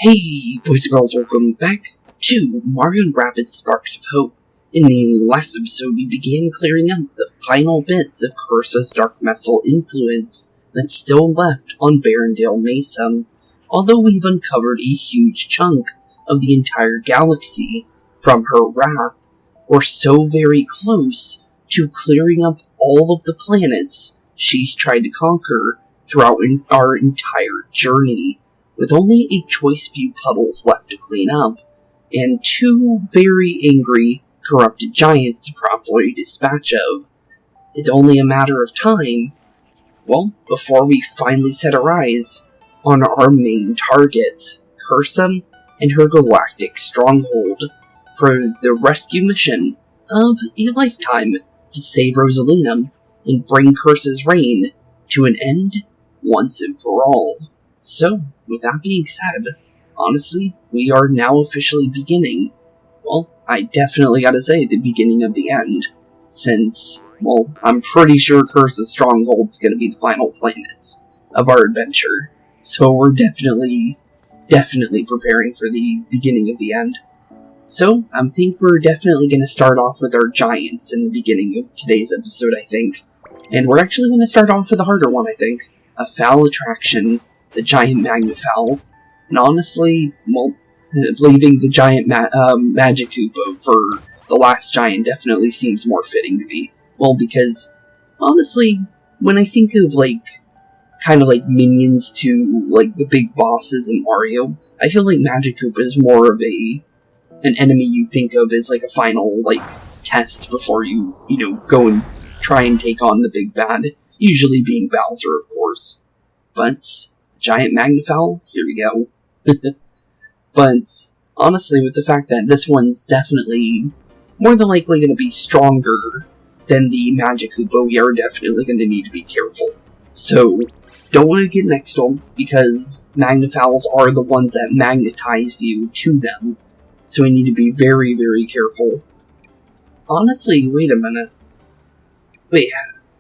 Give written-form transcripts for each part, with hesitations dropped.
Hey, boys and girls, welcome back to Mario Rabbids Sparks of Hope. In the last episode, we began clearing up the final bits of Cursa's dark missile influence that's still left on Barrendale Mayhem, although we've uncovered a huge chunk of the entire galaxy from her wrath. We're so very close to clearing up all of the planets she's tried to conquer throughout our entire journey, with only a choice few puddles left to clean up, and two very angry, corrupted giants to properly dispatch of. It's only a matter of time, well, before we finally set our eyes on our main target, Cursa and her galactic stronghold, for the rescue mission of a lifetime to save Rosalina and bring Cursa's reign to an end once and for all. So, with that being said, honestly, we are now officially beginning, well, I definitely gotta say, the beginning of the end, since, well, I'm pretty sure Cursa's stronghold's gonna be the final planets of our adventure, so we're definitely preparing for the beginning of the end. So, I think we're definitely gonna start off with our giants in the beginning of today's episode, I think, and we're actually gonna start off with a harder one, I think, a foul attraction, the giant Magnafowl, and honestly, well, leaving the giant Magnafowl for the last giant definitely seems more fitting to me. Well, because, honestly, when I think of, kind of like minions to, the big bosses in Mario, I feel like Magnafowl is more of an enemy you think of as, a final, test before you, go and try and take on the big bad, usually being Bowser, of course. But giant Magnafowl, here we go. But, honestly, with the fact that this one's definitely more than likely going to be stronger than the Magnafowl, we are definitely going to need to be careful. So, don't want to get next to them, because Magnafowls are the ones that magnetize you to them. So we need to be very, very careful. Honestly, wait a minute. Wait,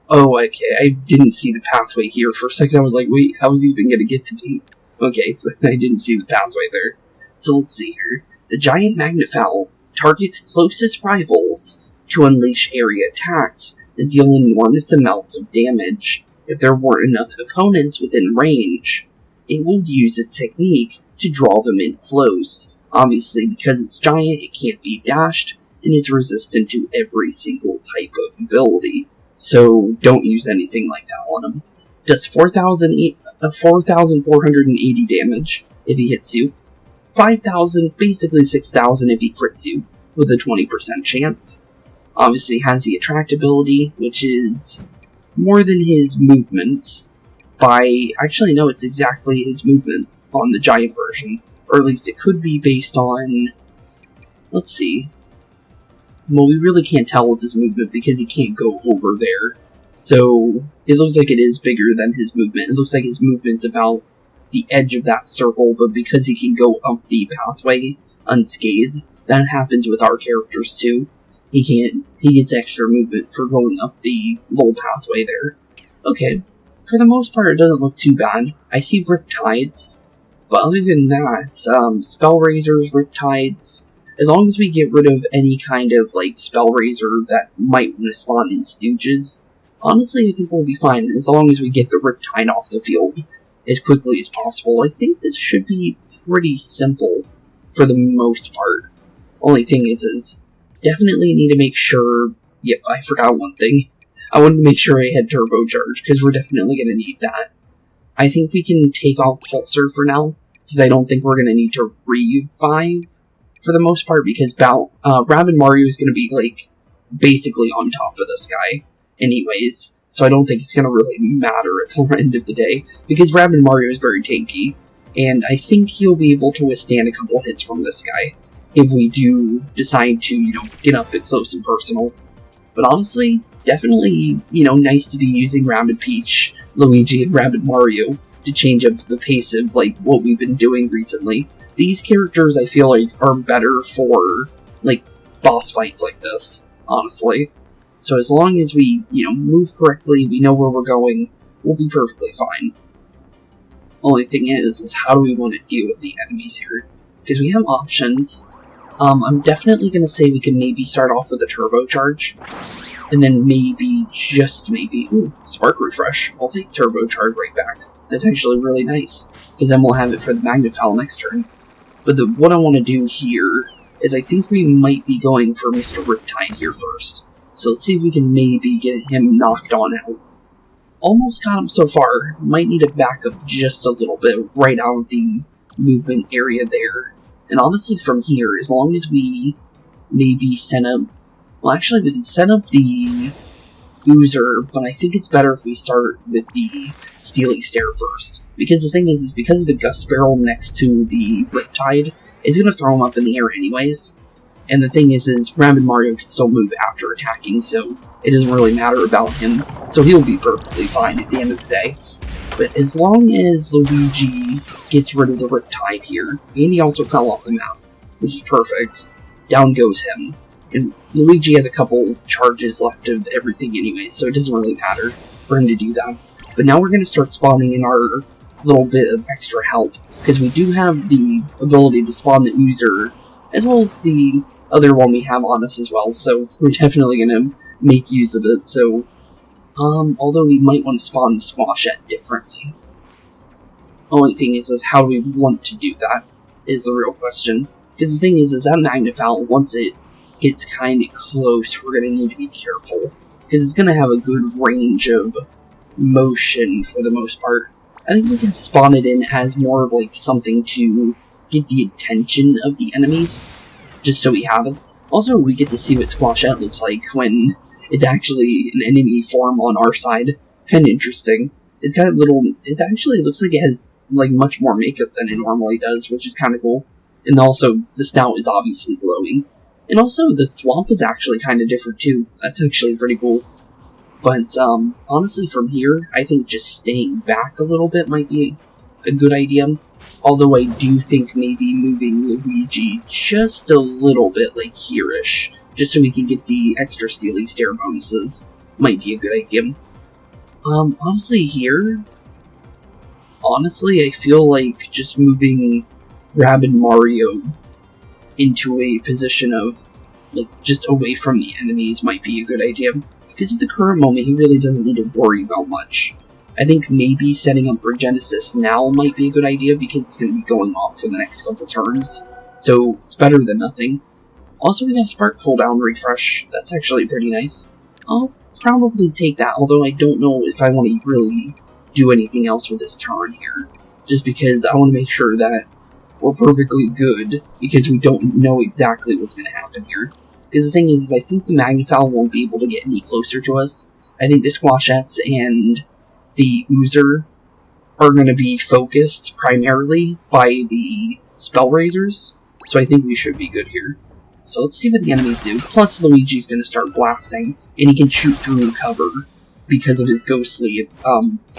oh, okay, I didn't see the pathway here. For a second I was like, wait, how's he even gonna get to me? Okay, but I didn't see the pathway there. So let's see here. The giant Magnafowl targets closest rivals to unleash area attacks that deal enormous amounts of damage. If there weren't enough opponents within range, it will use its technique to draw them in close. Obviously, because it's giant, it can't be dashed, and it's resistant to every single type of ability. So, don't use anything like that on him. Does 4,480 damage if he hits you. 5,000, basically 6,000 if he crits you, with a 20% chance. Obviously has the attract ability, which is more than his movement. Actually, no, it's exactly his movement on the giant version. Or at least it could be based on, let's see. Well, we really can't tell with his movement because he can't go over there. So, it looks like it is bigger than his movement. It looks like his movement's about the edge of that circle, but because he can go up the pathway unscathed, that happens with our characters too. He gets extra movement for going up the little pathway there. Okay, for the most part it doesn't look too bad. I see Riptides. But other than that, Spell Razors, Riptides, as long as we get rid of any kind of, Spell Razor that might want to spawn in Stooges, honestly, I think we'll be fine, as long as we get the Riptide off the field as quickly as possible. I think this should be pretty simple for the most part. Only thing is definitely need to make sure, yep, I forgot one thing. I wanted to make sure I had Turbocharge, because we're definitely going to need that. I think we can take off Pulsar for now, because I don't think we're going to need to revive for the most part, because Rabbid Mario is going to be, basically on top of this guy anyways, so I don't think it's going to really matter at the end of the day, because Rabbid Mario is very tanky, and I think he'll be able to withstand a couple hits from this guy, if we do decide to, get up and close and personal. But honestly, definitely, nice to be using Rabbid Peach, Luigi, and Rabbid Mario to change up the pace of, what we've been doing recently. These characters, I feel like, are better for, boss fights like this, honestly. So as long as we, move correctly, we know where we're going, we'll be perfectly fine. Only thing is how do we want to deal with the enemies here? Because we have options. I'm definitely going to say we can maybe start off with a turbocharge. And then maybe, just maybe, ooh, spark refresh. I'll take turbocharge right back. That's actually really nice. Because then we'll have it for the Magnafowl next turn. But what I want to do here is I think we might be going for Mr. Riptide here first. So let's see if we can maybe get him knocked on out. Almost got him so far. Might need to back up just a little bit right out of the movement area there. And honestly from here, as long as we maybe set up... Well, actually, we can set up the Oozer, but I think it's better if we start with the Steely Stare first. Because the thing is because of the Gust Barrel next to the Riptide, it's going to throw him up in the air anyways. And the thing is Rabbid Mario can still move after attacking, so it doesn't really matter about him. So he'll be perfectly fine at the end of the day. But as long as Luigi gets rid of the Riptide here, and he also fell off the map, which is perfect, down goes him. And Luigi has a couple charges left of everything anyway, so it doesn't really matter for him to do that. But now we're going to start spawning in our little bit of extra help, because we do have the ability to spawn the Oozer, as well as the other one we have on us as well, so we're definitely going to make use of it. So, although we might want to spawn the Squashette differently. Only thing is how do we want to do that, is the real question. Because the thing is that Magnafowl, once it gets kind of close, we're going to need to be careful. Because it's going to have a good range of motion for the most part. I think we can spawn it in as more of like something to get the attention of the enemies, just so we have it. Also, we get to see what Squashette looks like when it's actually an enemy form on our side. Kind of interesting. It's got it actually looks like it has like much more makeup than it normally does, which is kind of cool. And also, the snout is obviously glowing. And also, the thwomp is actually kind of different too. That's actually pretty cool. But, honestly, from here, I think just staying back a little bit might be a good idea. Although I do think maybe moving Luigi just a little bit, like here-ish, just so we can get the extra Steely Stare bonuses, might be a good idea. Honestly, here, I feel like just moving Rabbid Mario into a position of, like, just away from the enemies might be a good idea. Because at the current moment, he really doesn't need to worry about much. I think maybe setting up Regenesis now might be a good idea, because it's going to be going off for the next couple turns. So, it's better than nothing. Also, we got a Spark cooldown refresh. That's actually pretty nice. I'll probably take that, although I don't know if I want to really do anything else with this turn here. Just because I want to make sure that we're perfectly good, because we don't know exactly what's going to happen here. Because the thing is I think the Magnafowl won't be able to get any closer to us. I think the Squashettes and the Oozer are going to be focused primarily by the Spell Raisers, so I think we should be good here. So let's see what the enemies do. Plus Luigi's going to start blasting, and he can shoot through cover because of his ghostly,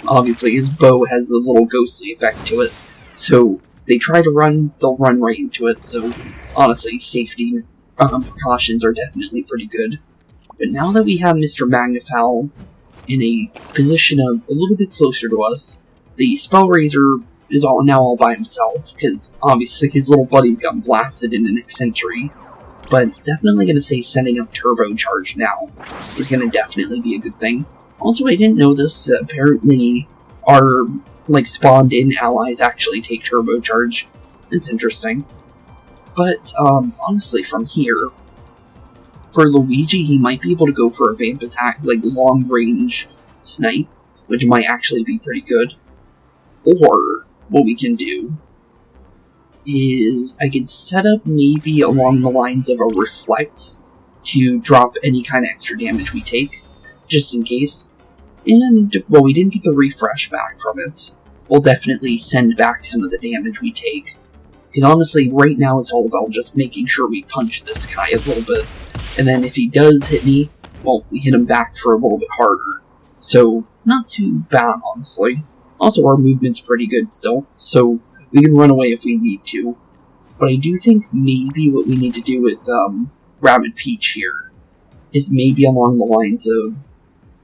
obviously his bow has a little ghostly effect to it. So they try to run, they'll run right into it, so honestly, safety precautions are definitely pretty good. But now that we have Mr. Magnafowl in a position of a little bit closer to us, the Spell Raiser is now all by himself, because obviously his little buddy's gotten blasted in the next century. But it's definitely going to say setting up Turbocharge now is going to definitely be a good thing. Also, I didn't know this, apparently our, like, spawned-in allies actually take Turbocharge. It's interesting. But, honestly, from here, for Luigi, he might be able to go for a Vamp attack, like, long-range snipe, which might actually be pretty good. Or, what we can do is I can set up maybe along the lines of a Reflect to drop any kind of extra damage we take, just in case. And, well, we didn't get the refresh back from it. We'll definitely send back some of the damage we take. Because honestly, right now it's all about just making sure we punch this guy a little bit. And then if he does hit me, well, we hit him back for a little bit harder. So, not too bad, honestly. Also, our movement's pretty good still, so we can run away if we need to. But I do think maybe what we need to do with Rabbid Peach here is maybe along the lines of,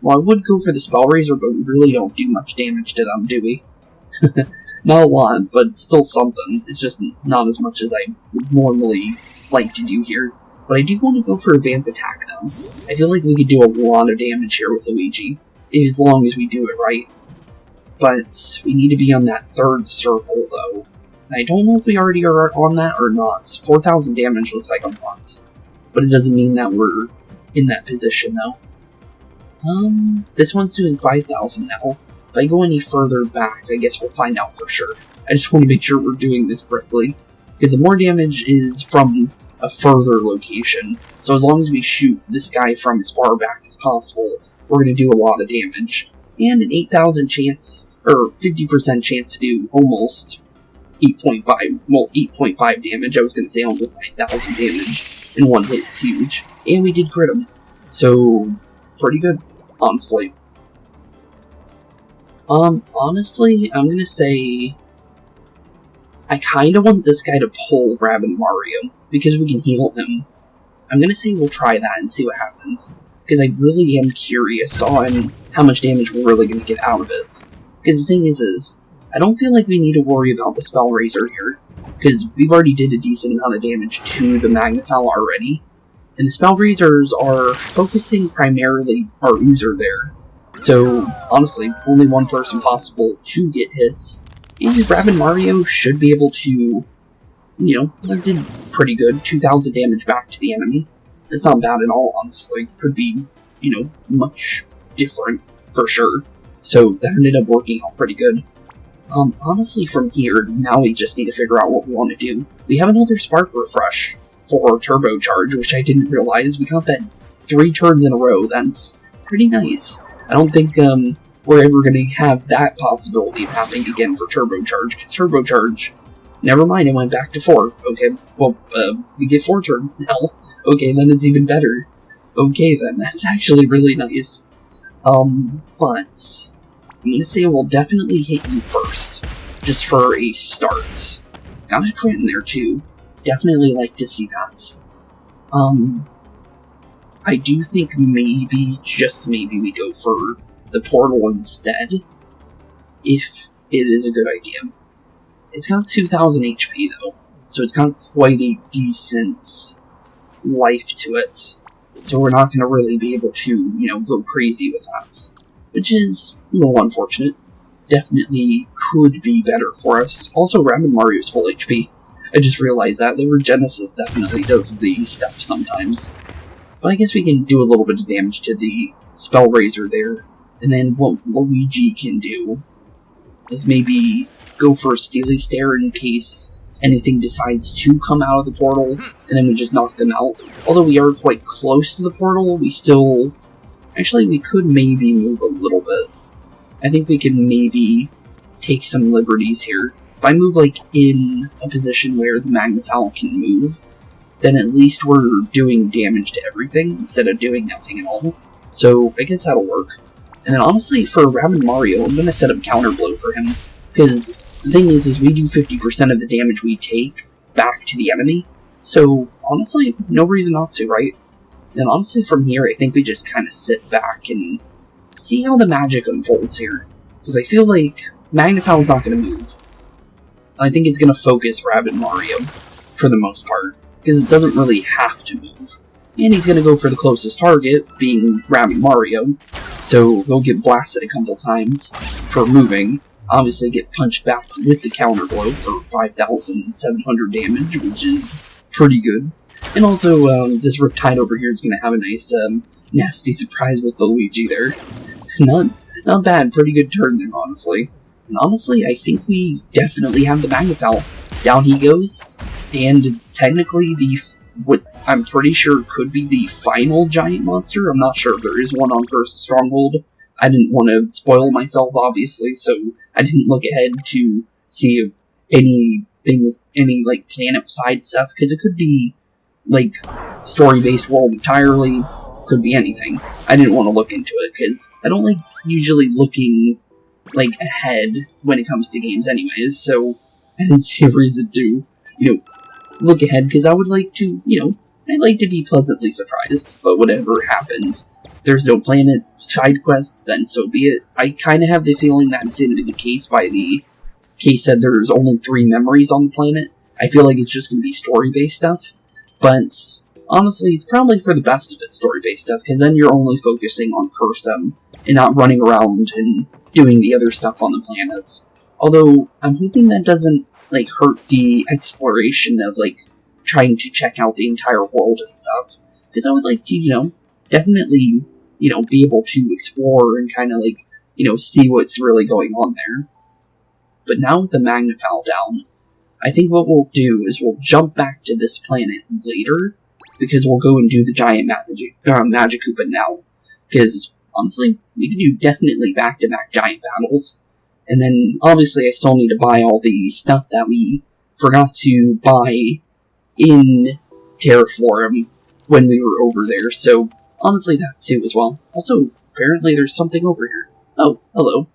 well, I would go for the Spell Raiser, but we really don't do much damage to them, do we? Not a lot, but still something. It's just not as much as I would normally like to do here. But I do want to go for a vamp attack, though. I feel like we could do a lot of damage here with Luigi, as long as we do it right. But we need to be on that third circle, though. I don't know if we already are on that or not. 4,000 damage looks like a lot. But it doesn't mean that we're in that position, though. This one's doing 5,000 now. If I go any further back, I guess we'll find out for sure. I just want to make sure we're doing this correctly. Because the more damage is from a further location. So as long as we shoot this guy from as far back as possible, we're going to do a lot of damage. And an 8,000 chance, or 50% chance to do almost 8.5 damage. I was going to say almost 9,000 damage in one hit is huge. And we did crit him. So, pretty good, honestly. Honestly, I'm going to say I kind of want this guy to pull Rabbid Mario, because we can heal him. I'm going to say we'll try that and see what happens. Because I really am curious on how much damage we're really going to get out of it. Because the thing is, I don't feel like we need to worry about the Spell Razor here. Because we've already did a decent amount of damage to the Magnafowl already. And the Spell Razors are focusing primarily our Oozer there. So, honestly, only one person possible to get hits. And Rabbid Mario should be able to, that did pretty good. 2,000 damage back to the enemy. It's not bad at all, honestly. Could be, much different, for sure. So, that ended up working out pretty good. Honestly, from here, now we just need to figure out what we want to do. We have another Spark Refresh for Turbocharge, which I didn't realize. We got that 3 turns in a row. That's pretty nice. I don't think, we're ever going to have that possibility of happening again for Turbocharge, because Turbocharge, never mind, it went back to 4. Okay, well, we get 4 turns now. Okay, then it's even better. Okay, then, that's actually really nice. But I'm going to say we'll definitely hit you first, just for a start. Got a crit in there, too. Definitely like to see that. I do think maybe, just maybe, we go for the portal instead, if it is a good idea. It's got 2,000 HP though, so it's got quite a decent life to it, so we're not going to really be able to, go crazy with that, which is a little unfortunate. Definitely could be better for us. Also, Rabbid Mario's full HP. I just realized that. The Regenesis definitely does the stuff sometimes. But I guess we can do a little bit of damage to the Spell Razor there. And then what Luigi can do is maybe go for a Steely Stare in case anything decides to come out of the portal, and then we just knock them out. Although we are quite close to the portal, we still... Actually, we could maybe move a little bit. I think we can maybe take some liberties here. If I move, in a position where the Magnafowl can move, then at least we're doing damage to everything instead of doing nothing at all. So, I guess that'll work. And then honestly, for Rabbid Mario, I'm going to set up Counter Blow for him, because the thing is we do 50% of the damage we take back to the enemy, so honestly, no reason not to, right? And honestly, from here, I think we just kind of sit back and see how the magic unfolds here, because I feel like Magnafowl's not going to move. I think it's going to focus Rabbid Mario, for the most part, because it doesn't really have to move. And he's going to go for the closest target, being Rabbid Mario, so he'll get blasted a couple times for moving, obviously get punched back with the counter blow for 5,700 damage, which is pretty good. And also, this Riptide over here is going to have a nice, nasty surprise with the Luigi there. Not bad, pretty good turn there, honestly. And honestly, I think we definitely have the Magnafowl. Down he goes, and technically what I'm pretty sure could be the final giant monster. I'm not sure if there is one on Cursa Stronghold. I didn't want to spoil myself, obviously, so I didn't look ahead to see if anything is any, planet-side stuff, because it could be, story-based world entirely, could be anything. I didn't want to look into it, because I don't like usually looking, ahead when it comes to games anyways, so I didn't see a reason to, look ahead, because I would like to, I'd like to be pleasantly surprised, but whatever happens, there's no planet side quest, then so be it. I kind of have the feeling that's going to be the case by the Case said there's only 3 memories on the planet. I feel like it's just going to be story-based stuff. But honestly, it's probably for the best if it's story-based stuff, because then you're only focusing on Cursa and not running around and doing the other stuff on the planets. Although, I'm hoping that doesn't, like, hurt the exploration of, like, trying to check out the entire world and stuff. Because I would like to, definitely, be able to explore and kind of, like, see what's really going on there. But now with the Magnafowl down, I think what we'll do is we'll jump back to this planet later, because we'll go and do the giant Magikoopa now. Because, honestly, we can do definitely back-to-back giant battles. And then, obviously, I still need to buy all the stuff that we forgot to buy in Terraform when we were over there. So, honestly, that too as well. Also, apparently there's something over here. Oh, hello.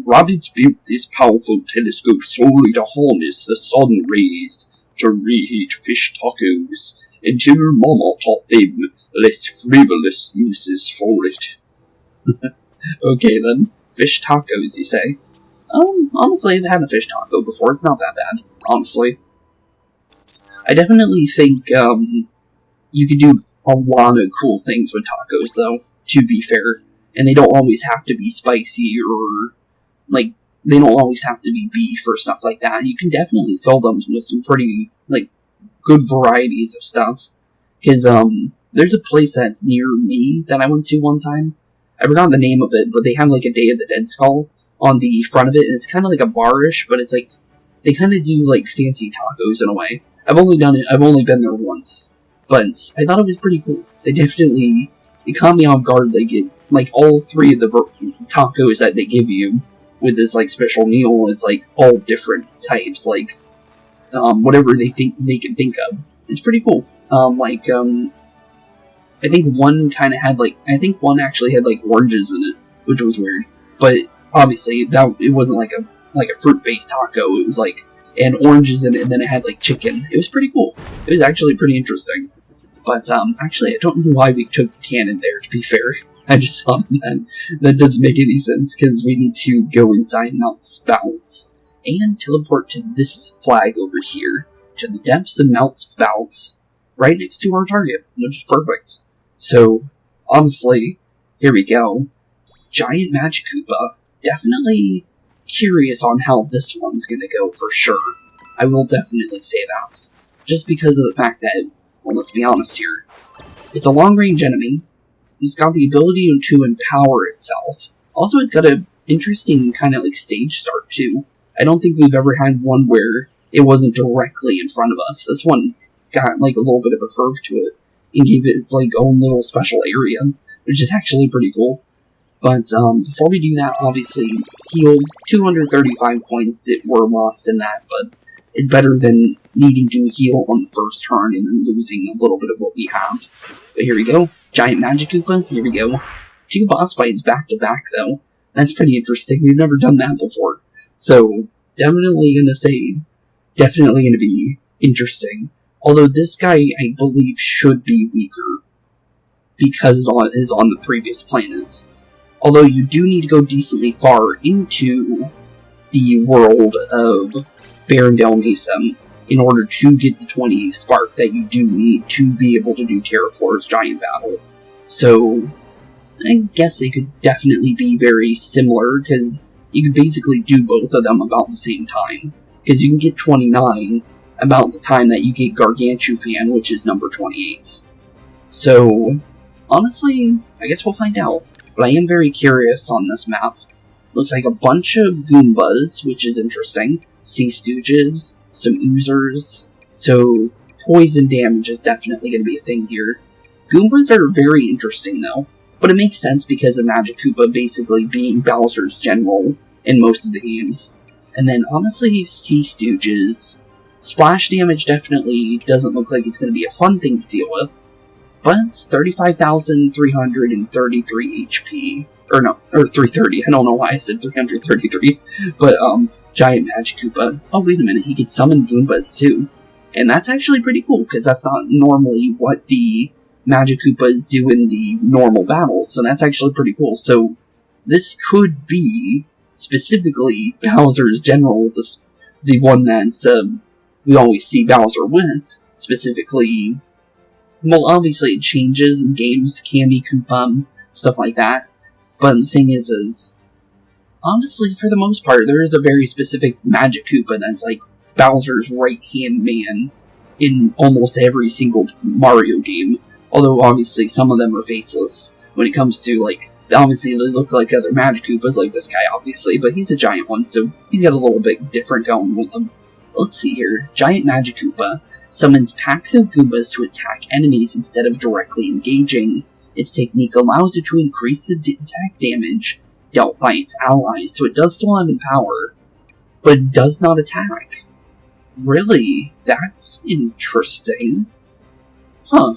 Rabbids built this powerful telescope solely to harness the sun rays to reheat fish tacos, until Mama taught them less frivolous uses for it. Okay then, fish tacos, you say? Honestly, I've had a fish taco before, it's not that bad, honestly. I definitely think, you could do a lot of cool things with tacos, though, to be fair. And they don't always have to be spicy or, like, they don't always have to be beef or stuff like that. You can definitely fill them with some pretty, like, good varieties of stuff. Because, there's a place that's near me that I went to one time. I forgot the name of it, but they have, like, a Day of the Dead skull on the front of it, and it's kind of like a bar-ish, but it's like, they kind of do, like, fancy tacos in a way. I've only been there once, but I thought it was pretty cool. They definitely, it caught me off guard. They get, like, all 3 of the tacos that they give you with this, like, special meal is, like, all different types, like, whatever they can think of. It's pretty cool. I think one kind of had, like, one actually had, like, oranges in it, which was weird. But, obviously, it wasn't, like a fruit-based taco. It was, like, and oranges in it, and then it had, like, chicken. It was pretty cool. It was actually pretty interesting. But, actually, I don't know why we took the cannon there, to be fair. I just thought that doesn't make any sense, because we need to go inside Mount Spouts, and teleport to this flag over here, to the depths of Mount Spouts, right next to our target, which is perfect. So, honestly, here we go. Giant Magikoopa. Definitely curious on how this one's gonna go for sure. I will definitely say that. Just because of the fact that, well, let's be honest here. It's a long-range enemy. It's got the ability to empower itself. Also, it's got an interesting kind of like stage start too. I don't think we've ever had one where it wasn't directly in front of us. This one's got like a little bit of a curve to it and gave it its like own little special area, which is actually pretty cool. But before we do that, obviously, heal 235 points that were lost in that, but it's better than needing to heal on the first turn and then losing a little bit of what we have. But here we go. Giant Magikoopa, here we go. 2 boss fights back to back, though. That's pretty interesting. We've never done that before. So, definitely gonna be interesting. Although this guy, I believe, should be weaker, because it is on the previous planets. Although you do need to go decently far into the world of Barrendale Mesa in order to get the 20 spark that you do need to be able to do Terrafloor's giant battle. So, I guess they could definitely be very similar, because you could basically do both of them about the same time. Because you can get 29 about the time that you get Gargantufan, which is number 28. So, honestly, I guess we'll find out. But I am very curious on this map. Looks like a bunch of Goombas, which is interesting. Sea Stooges, some Oozers. So, poison damage is definitely going to be a thing here. Goombas are very interesting, though. But it makes sense because of Magikoopa basically being Bowser's general in most of the games. And then, honestly, Sea Stooges. Splash damage definitely doesn't look like it's going to be a fun thing to deal with. But it's 35,333 HP. Or 330. I don't know why I said 333. But, Giant Magikoopa. Oh, wait a minute. He could summon Goombas, too. And that's actually pretty cool, because that's not normally what the Magikoopas do in the normal battles. So that's actually pretty cool. So, this could be specifically Bowser's general, the one that we always see Bowser with, specifically. Well, obviously it changes in games, Candy, Koopa, stuff like that. But the thing is, honestly, for the most part, there is a very specific Magic Koopa that's like Bowser's right-hand man in almost every single Mario game. Although, obviously, some of them are faceless when it comes to, like, obviously they look like other Magic Koopas, like this guy, obviously, but he's a giant one, so he's got a little bit different going with him. Let's see here. Giant Magic Koopa summons packs of Goombas to attack enemies instead of directly engaging. Its technique allows it to increase the attack damage dealt by its allies, so it does still have power, but it does not attack. Really? That's interesting. Huh.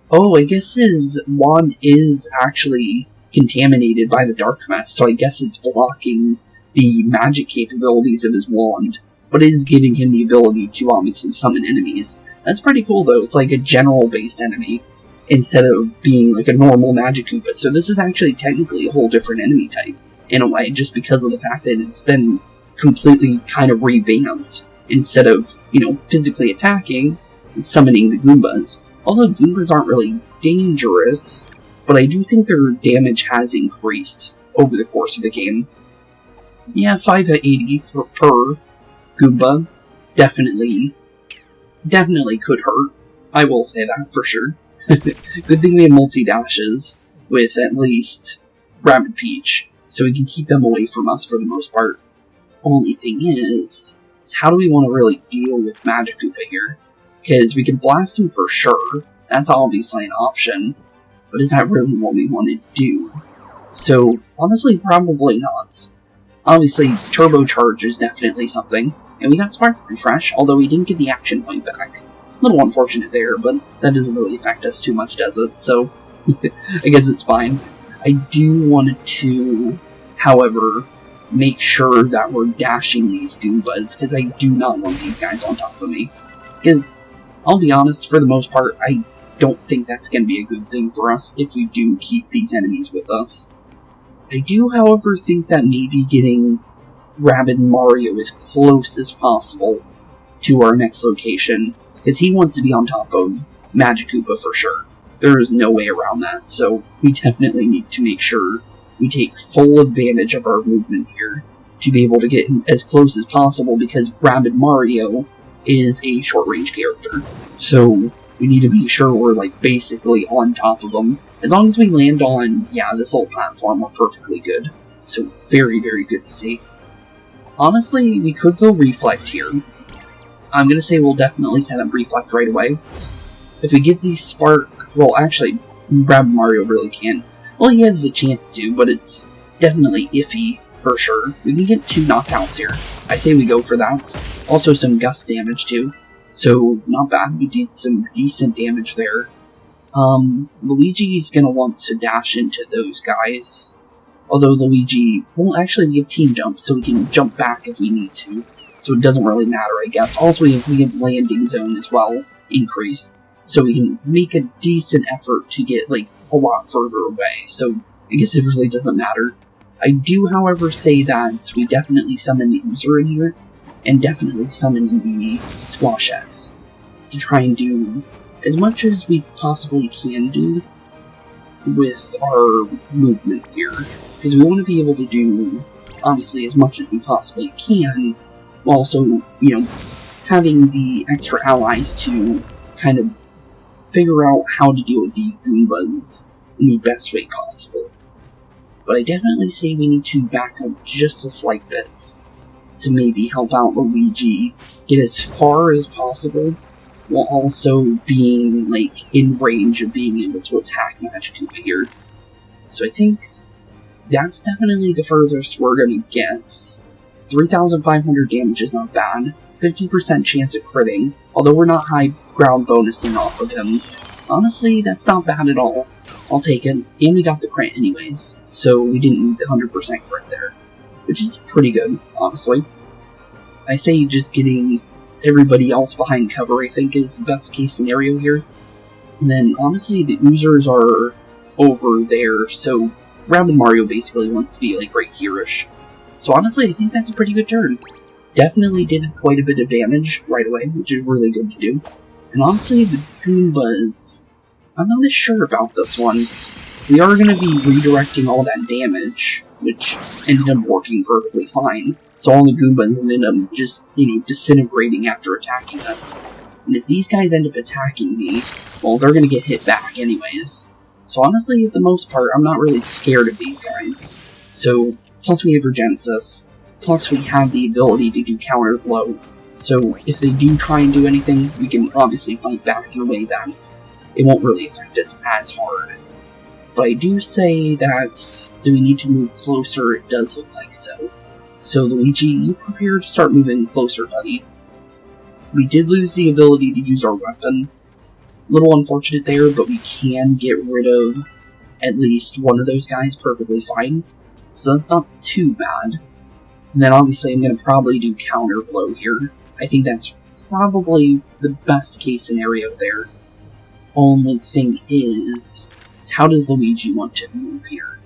Oh, I guess his wand is actually contaminated by the dark mess, so I guess it's blocking the magic capabilities of his wand, but it is giving him the ability to obviously summon enemies. That's pretty cool, though. It's like a general-based enemy, instead of being like a normal Magic Koopa. So this is actually technically a whole different enemy type, in a way, just because of the fact that it's been completely kind of revamped. Instead of, physically attacking, summoning the Goombas. Although Goombas aren't really dangerous, but I do think their damage has increased over the course of the game. Yeah, 580 per Goomba definitely could hurt. I will say that for sure. Good thing we have multi-dashes with at least Rabbid Peach, so we can keep them away from us for the most part. Only thing is how do we want to really deal with Magic Koopa here? Because we can blast him for sure, that's obviously an option, but is that really what we want to do? So, honestly, probably not. Obviously, Turbocharge is definitely something, and we got Spark Refresh, although we didn't get the action point back. A little unfortunate there, but that doesn't really affect us too much, does it? So, I guess it's fine. I do want to, however, make sure that we're dashing these Goombas, because I do not want these guys on top of me. Because, I'll be honest, for the most part, I don't think that's going to be a good thing for us if we do keep these enemies with us. I do, however, think that maybe getting Rabbid Mario as close as possible to our next location, because he wants to be on top of Magic Koopa for sure. There is no way around that, so we definitely need to make sure we take full advantage of our movement here to be able to get as close as possible, because Rabbid Mario is a short-range character. So we need to make sure we're like basically on top of them. As long as we land on, this old platform, we're perfectly good. So very, very good to see. Honestly, we could go Reflect here. I'm gonna say we'll definitely set up Reflect right away. If we get these Spark... Well, actually, Rabbid Mario really can't. Well, he has the chance to, but it's definitely iffy, for sure. We can get 2 knockouts here. I say we go for that. Also some gust damage, too. So, not bad. We did some decent damage there. Luigi's gonna want to dash into those guys. Although Luigi... Well, actually, we have Team Jump, so we can jump back if we need to. So it doesn't really matter, I guess. Also, we have Landing Zone as well, increased. So we can make a decent effort to get, like, a lot further away, so I guess it really doesn't matter. I do, however, say that we definitely summon the Oozer in here, and definitely summon in the Squashettes, to try and do as much as we possibly can do with our movement here, because we want to be able to do, obviously, as much as we possibly can, while also, having the extra allies to kind of figure out how to deal with the Goombas in the best way possible. But I definitely say we need to back up just a slight bit to maybe help out Luigi get as far as possible, while also being, like, in range of being able to attack Magic Koopa here. So I think that's definitely the furthest we're gonna get. 3,500 damage is not bad. 50% chance at critting, although we're not high ground bonusing off of him. Honestly, that's not bad at all. I'll take it. And we got the crit anyways, so we didn't need the 100% crit there, which is pretty good, honestly. I say just getting everybody else behind cover, I think, is the best case scenario here. And then, honestly, the Oozers are over there, so Rabbid Mario basically wants to be, like, right here-ish. So honestly, I think that's a pretty good turn. Definitely did quite a bit of damage right away, which is really good to do. And honestly, the Goombas, I'm not as sure about this one. We are going to be redirecting all that damage, which ended up working perfectly fine. So all the Goombas ended up just, disintegrating after attacking us. And if these guys end up attacking me, well, they're going to get hit back anyways. So honestly, for the most part, I'm not really scared of these guys. So, plus we have Regenesis, plus we have the ability to do counter blow. So if they do try and do anything, we can obviously fight back in a way that it won't really affect us as hard. But I do say that, do we need to move closer? It does look like so. So Luigi, you prepare to start moving closer, buddy. We did lose the ability to use our weapon. Little unfortunate there, but we can get rid of at least one of those guys perfectly fine. So that's not too bad. And then obviously I'm going to probably do counter blow here. I think that's probably the best case scenario there. Only thing is how does Luigi want to move here?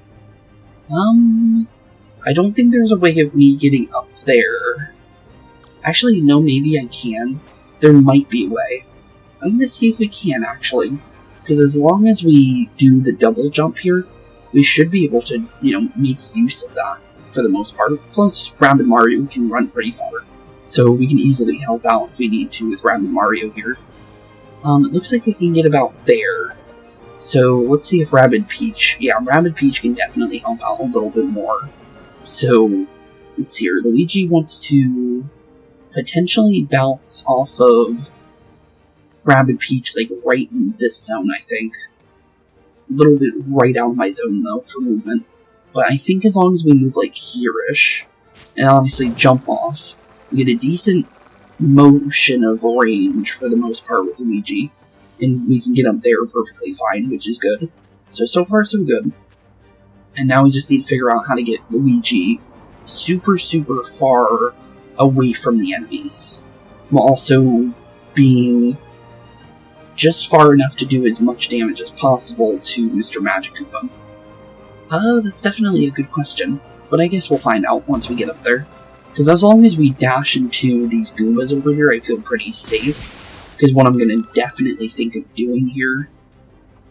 I don't think there's a way of me getting up there. Actually, no, maybe I can. There might be a way. I'm going to see if we can, actually. Because as long as we do the double jump here, we should be able to, make use of that for the most part. Plus, Rabbid Mario can run pretty far. So we can easily help out if we need to with Rabbid Mario here. It looks like I can get about there. So let's see if Rabbid Peach... Yeah, Rabbid Peach can definitely help out a little bit more. So, let's see here. Luigi wants to potentially bounce off of Rabbid Peach, like, right in this zone, I think. A little bit right out of my zone, though, for movement. But I think as long as we move, like, here-ish, and obviously jump off, we get a decent motion of range, for the most part, with Luigi. And we can get up there perfectly fine, which is good. So far, so good. And now we just need to figure out how to get Luigi super, super far away from the enemies. While also being just far enough to do as much damage as possible to Mr. Magnafowl. That's definitely a good question. But I guess we'll find out once we get up there. Because as long as we dash into these Goombas over here, I feel pretty safe. Because what I'm going to definitely think of doing here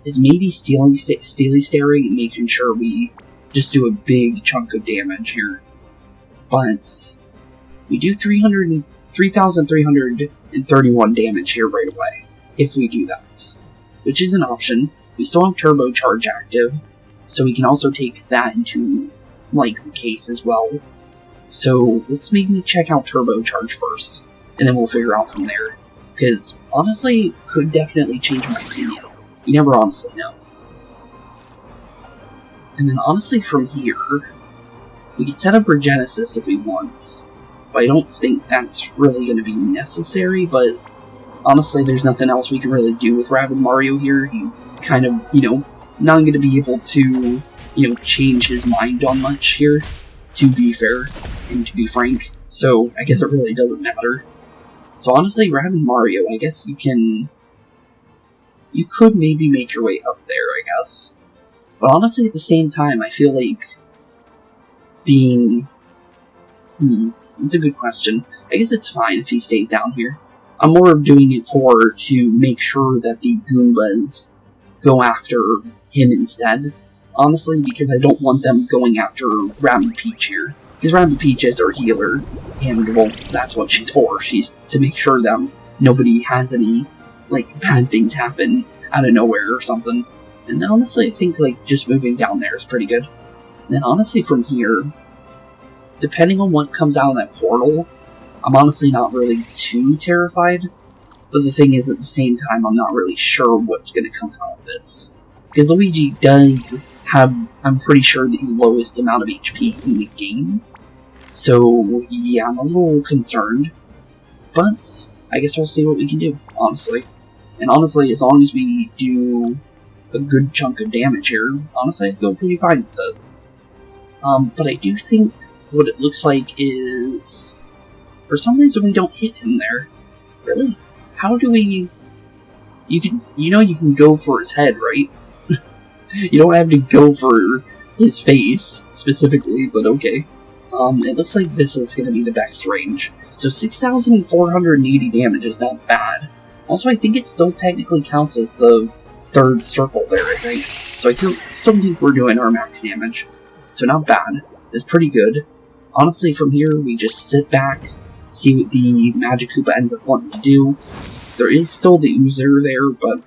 is maybe steely staring and making sure we just do a big chunk of damage here. But we do 3,331 damage here right away, if we do that. Which is an option. We still have turbocharge active, so we can also take that into, like, the case as well. So let's maybe check out turbocharge first, and then we'll figure out from there. Because, honestly, could definitely change my opinion. You never honestly know. And then, honestly, from here, we could set up Regenesis if we want. But I don't think that's really going to be necessary, but honestly, there's nothing else we can really do with Rabbid Mario here. He's kind of, not going to be able to, change his mind on much here, to be fair, and to be frank. So, I guess it really doesn't matter. So honestly, Rabbid Mario, I guess you could maybe make your way up there, I guess. But honestly, at the same time, I feel like being... it's a good question. I guess it's fine if he stays down here. I'm more of doing it to make sure that the Goombas go after him instead. Honestly, because I don't want them going after Rabbid Peach here. Because Rabbid Peach is our healer, and, well, that's what she's for. She's to make sure that nobody has any, bad things happen out of nowhere or something. And honestly, I think, just moving down there is pretty good. And then, honestly, from here, depending on what comes out of that portal, I'm honestly not really too terrified. But the thing is, at the same time, I'm not really sure what's going to come out of it. Because Luigi does have, I'm pretty sure, the lowest amount of HP in the game. So, yeah, I'm a little concerned. But I guess we'll see what we can do, honestly. And honestly, as long as we do a good chunk of damage here, honestly, I feel pretty fine with it. But I do think what it looks like is, for some reason, we don't hit him there. Really? How do we... You can go for his head, right? You don't have to go for his face, specifically, but okay. It looks like this is going to be the best range. So 6,480 damage is not bad. Also, I think it still technically counts as the third circle there, I think. So I still think we're doing our max damage. So not bad. It's pretty good. Honestly, from here, we just sit back, see what the Magnafowl ends up wanting to do. There is still the Oozer there, but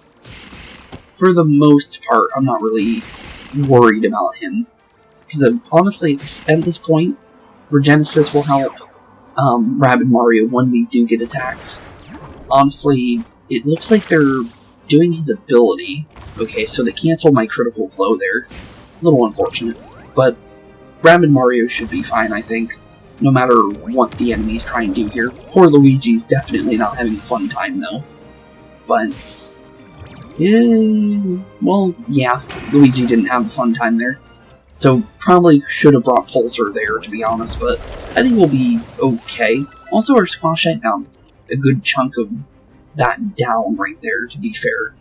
for the most part, I'm not really worried about him. Because honestly, at this point, Regenesis will help Rabbid Mario when we do get attacked. Honestly, it looks like they're doing his ability. Okay, so they cancel my critical blow there. A little unfortunate, but Rabbid Mario should be fine, I think, no matter what the enemies try and do here. Poor Luigi's definitely not having a fun time, though. But, well, yeah, Luigi didn't have a fun time there. So, probably should have brought Pulsar there, to be honest, but I think we'll be okay. Also, our Squashette got a good chunk of that down right there, to be fair.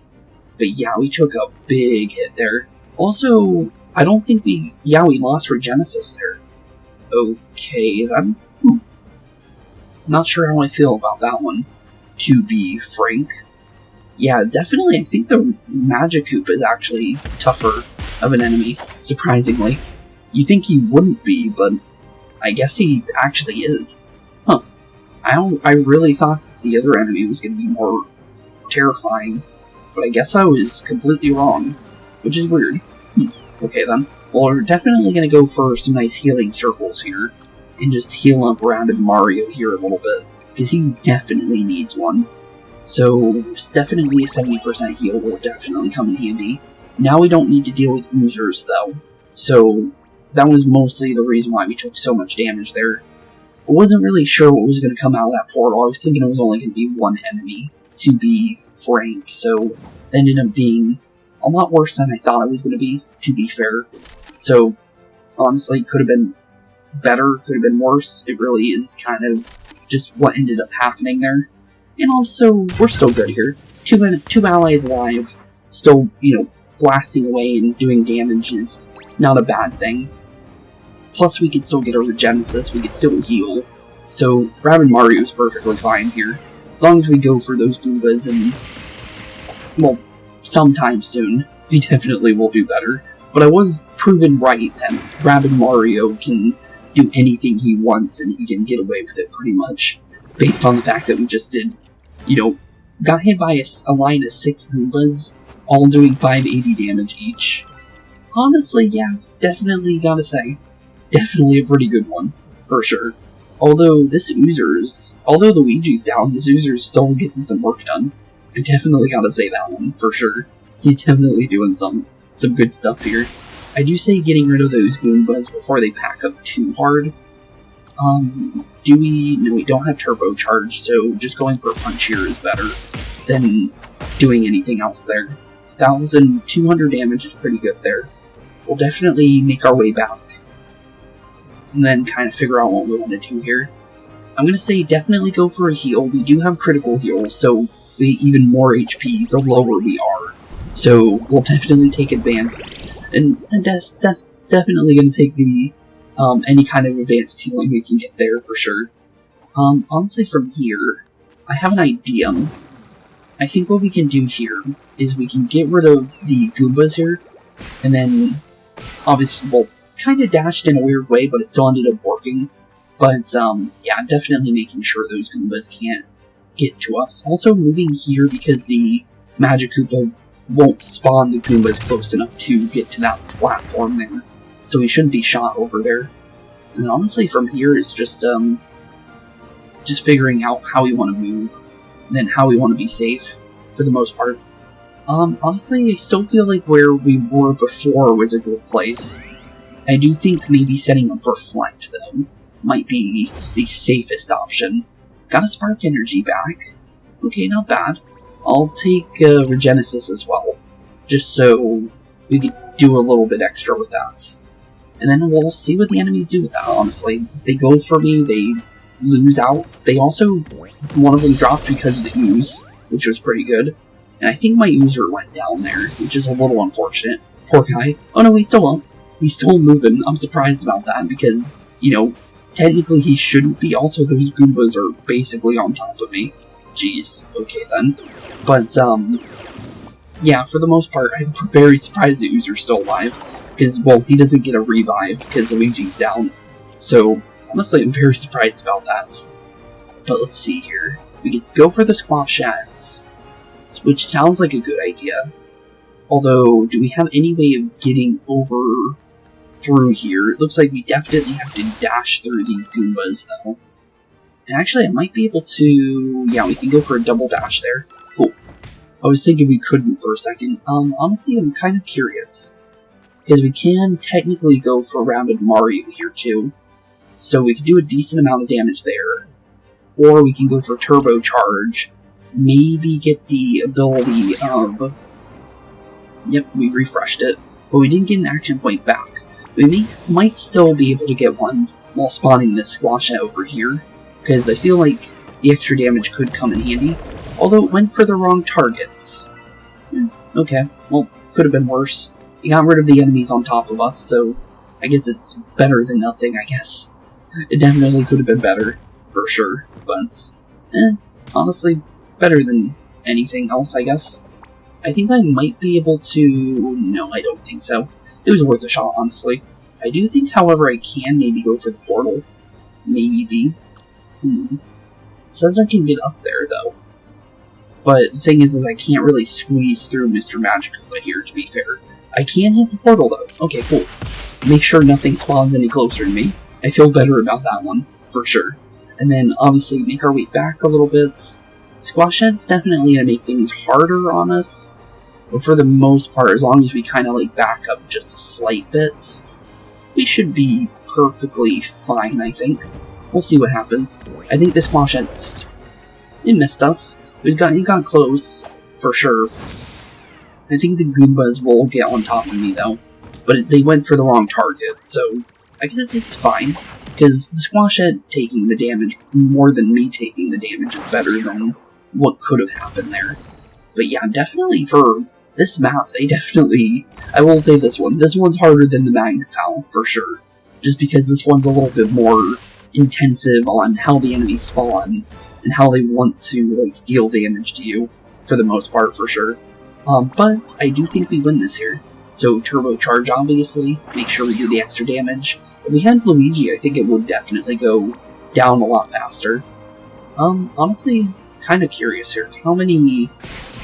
But yeah, we took a big hit there. Also, I don't think we lost Regenesis there. Okay, then. Not sure how I feel about that one, to be frank. Yeah, definitely, I think the Magnafowl is actually tougher of an enemy, surprisingly. You think he wouldn't be, but I guess he actually is. Huh. I really thought that the other enemy was going to be more terrifying, but I guess I was completely wrong, which is weird. Okay then. Well, we're definitely going to go for some nice healing circles here, and just heal up Rabbid Mario here a little bit, because he definitely needs one. So, definitely a 70% heal will definitely come in handy. Now we don't need to deal with Oozers, though, so that was mostly the reason why we took so much damage there. I wasn't really sure what was going to come out of that portal. I was thinking it was only going to be one enemy, to be frank, so it ended up being a lot worse than I thought it was going to be fair. So, honestly, could have been better, could have been worse. It really is kind of just what ended up happening there. And also, we're still good here. Two allies alive, still, blasting away and doing damage is not a bad thing. Plus, we could still get a Regenesis, we could still heal. So, Rabbid Mario is perfectly fine here. As long as we go for those Goombas and, well, sometime soon, we definitely will do better. But I was proven right that Rabbid Mario can do anything he wants and he can get away with it pretty much. Based on the fact that we just did, got hit by a line of 6 Goombas, all doing 580 damage each. Honestly, yeah, definitely gotta say. Definitely a pretty good one, for sure. Although Luigi's down, this Oozer's still getting some work done. I definitely gotta say that one, for sure. He's definitely doing some good stuff here. I do say getting rid of those Goombas before they pack up too hard. No, we don't have turbocharge, so just going for a punch here is better than doing anything else there. 1,200 damage is pretty good there. We'll definitely make our way back, and then kind of figure out what we want to do here. I'm going to say definitely go for a heal. We do have critical heals, so we even more HP the lower we are. So we'll definitely take advance, and that's definitely going to take the any kind of advanced healing we can get there for sure. Honestly, from here, I have an idea. I think what we can do here is we can get rid of the Goombas here, and then, obviously, well, kind of dashed in a weird way, but it still ended up working. But, yeah, definitely making sure those Goombas can't get to us. Also moving here because the Magnafowl won't spawn the Goombas close enough to get to that platform there. So we shouldn't be shot over there. And honestly, from here is just figuring out how we want to move, and then how we want to be safe, for the most part. Honestly, I still feel like where we were before was a good place. I do think maybe setting up Reflect, though, might be the safest option. Got a Spark Energy back. Okay, not bad. I'll take Regenesis as well, just so we can do a little bit extra with that. And then we'll see what the enemies do with that, honestly. They go for me, they lose out. They also, one of them dropped because of the ooze, which was pretty good. And I think my Oozer went down there, which is a little unfortunate. Poor guy. Oh no, he's still up. He's still moving. I'm surprised about that because, technically he shouldn't be. Also, those Goombas are basically on top of me. Jeez, okay then. But, yeah, for the most part, I'm very surprised that User's still alive. Because, well, he doesn't get a revive because Luigi's down. So, honestly, I'm very surprised about that. But let's see here. We get to go for the Squashettes, which sounds like a good idea. Although, do we have any way of getting over through here? It looks like we definitely have to dash through these Goombas, though. And actually, I might be able to... Yeah, we can go for a double dash there. Cool. I was thinking we couldn't for a second. Honestly, I'm kind of curious. Because we can technically go for Rabbid Mario here, too. So we can do a decent amount of damage there. Or we can go for Turbocharge. Maybe get the ability of... Yep, we refreshed it. But we didn't get an action point back. We might still be able to get one while spawning this Squashette over here. Because I feel like the extra damage could come in handy. Although it went for the wrong targets. Okay, well, could have been worse. He got rid of the enemies on top of us, so I guess it's better than nothing, I guess. It definitely could have been better, for sure. But, honestly, better than anything else, I guess. I think I might be able to... No, I don't think so. It was worth a shot, honestly. I do think, however, I can maybe go for the portal. Maybe. It says I can get up there, though. But the thing is I can't really squeeze through Mr. Magikoopa here, to be fair. I can hit the portal, though. Okay, cool. Make sure nothing spawns any closer to me. I feel better about that one, for sure. And then, obviously, make our way back a little bit. Squashette's definitely going to make things harder on us. But for the most part, as long as we kind of, like, back up just a slight bit, we should be perfectly fine, I think. We'll see what happens. I think this Squashette's... It missed us. It got close, for sure. I think the Goombas will get on top of me, though. But they went for the wrong target, so I guess it's fine. Because the Squashette taking the damage more than me taking the damage is better than what could have happened there. But yeah, definitely for this map, they definitely... I will say this one's harder than the Magnafowl, for sure. Just because this one's a little bit more intensive on how the enemies spawn and how they want to, like, deal damage to you, for the most part, for sure. But I do think we win this here. So, Turbocharge, obviously, make sure we do the extra damage. If we had Luigi, I think it would definitely go down a lot faster. Honestly, kind of curious here. How many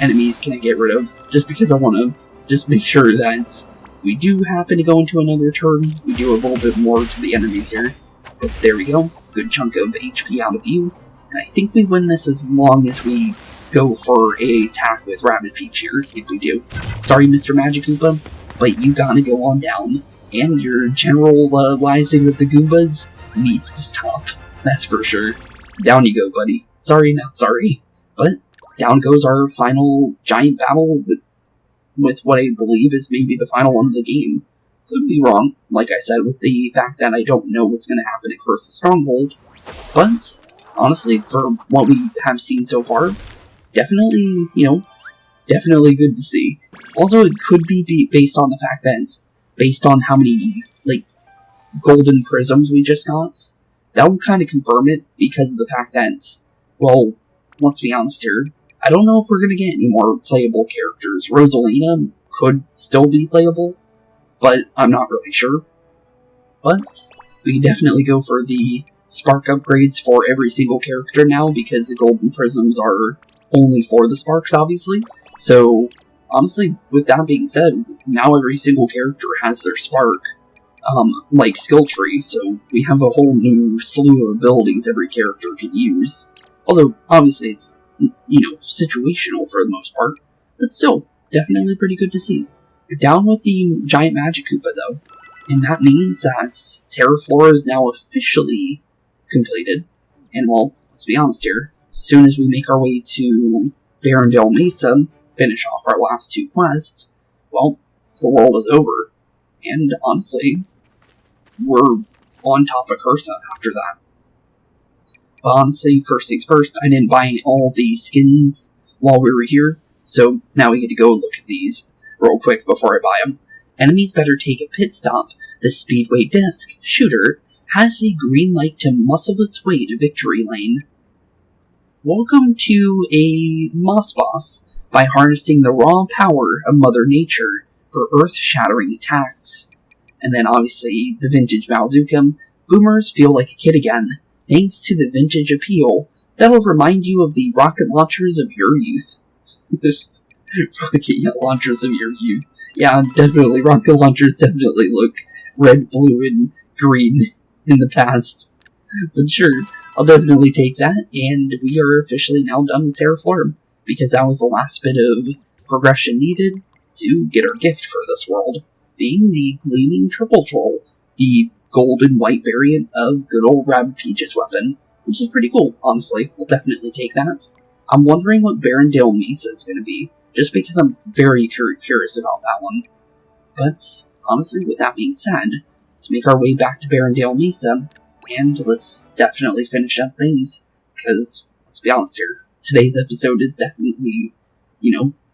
enemies can I get rid of? Just because I want to just make sure that if we do happen to go into another turn, we do a little bit more to the enemies here. But there we go. Good chunk of HP out of you. And I think we win this as long as we go for a attack with Rabbid Peach here, if we do. Sorry, Mr. Magikoopa, but you gotta go on down. And your generalizing with the Goombas needs to stop. That's for sure. Down you go, buddy. Sorry, not sorry. But down goes our final giant battle with what I believe is maybe the final one of the game. Could be wrong, like I said, with the fact that I don't know what's going to happen at Cursa Stronghold. But, honestly, for what we have seen so far, definitely, definitely good to see. Also, it could be based on the fact that, based on how many, like, golden prisms we just got, that would kind of confirm it, because of the fact that, well, let's be honest here, I don't know if we're going to get any more playable characters. Rosalina could still be playable, but I'm not really sure. But we can definitely go for the spark upgrades for every single character now, because the golden prisms are only for the sparks, obviously. So, honestly, with that being said, now every single character has their spark, like, skill tree, so we have a whole new slew of abilities every character can use. Although, obviously, it's, situational for the most part, but still, definitely pretty good to see. Down with the giant Magikoopa, though, and that means that Terraflora is now officially completed, and well, let's be honest here, as soon as we make our way to Barrendale Mesa, finish off our last two quests, well, the world is over, and honestly, we're on top of Cursa after that. But honestly, first things first, I didn't buy all the skins while we were here, so now we get to go look at these real quick before I buy them. Enemies better take a pit stop. The Speedway Disc Shooter has the green light to muscle its way to victory lane. Welcome to a Moss Boss by harnessing the raw power of Mother Nature for earth-shattering attacks. And then obviously the vintage Malzukum. Boomers feel like a kid again, thanks to the vintage appeal that'll remind you of the rocket launchers of your youth. Rocket launchers of your youth. Yeah, definitely. Rocket launchers definitely look red, blue, and green in the past. But sure, I'll definitely take that, and we are officially now done with Terraform, because that was the last bit of progression needed to get our gift for this world, being the Gleaming Triple Troll, the gold and white variant of good old Rabbid Peach's weapon, which is pretty cool, honestly. We'll definitely take that. I'm wondering what Barrendale Mesa is going to be, just because I'm very curious about that one. But, honestly, with that being said, let's make our way back to Barrendale Mesa, and let's definitely finish up things, because, let's be honest here, today's episode is definitely,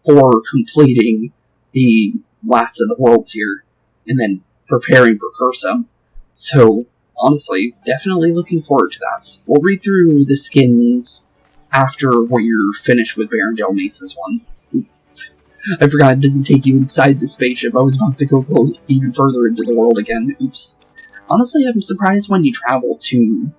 for completing the last of the worlds here, and then preparing for Cursa. So, honestly, definitely looking forward to that. We'll read through the skins after we're finished with Barrendale Mesa's one. I forgot it doesn't take you inside the spaceship. I was about to go close even further into the world again. Oops. Honestly, I'm surprised when you travel to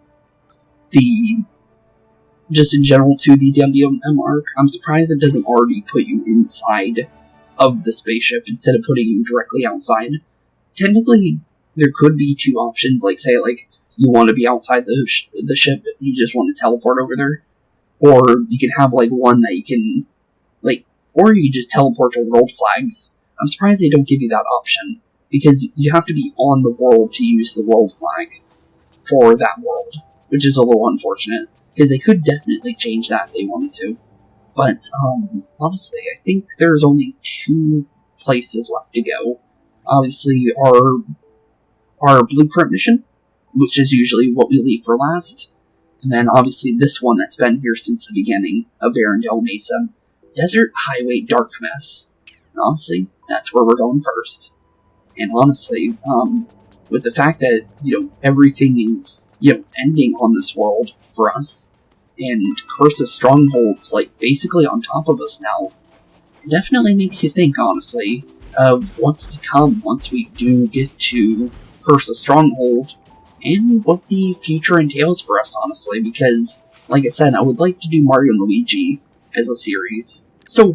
just in general to the WM arc, I'm surprised it doesn't already put you inside of the spaceship instead of putting you directly outside. Technically, there could be two options, say, you want to be outside the ship, you just want to teleport over there, or you can have, one that you can, or you can just teleport to world flags. I'm surprised they don't give you that option, because you have to be on the world to use the world flag for that world, which is a little unfortunate, because they could definitely change that if they wanted to. But, honestly, I think there's only two places left to go. Obviously, our blueprint mission, which is usually what we leave for last, and then obviously this one that's been here since the beginning of Barrendale Mesa, Desert Highway Dark Mess. And honestly, that's where we're going first. And honestly, with the fact that, everything is, ending on this world for us, and Cursa strongholds, basically on top of us now, it definitely makes you think, honestly, of what's to come once we do get to Cursa stronghold, and what the future entails for us, honestly, because, like I said, I would like to do Mario and Luigi as a series. Still,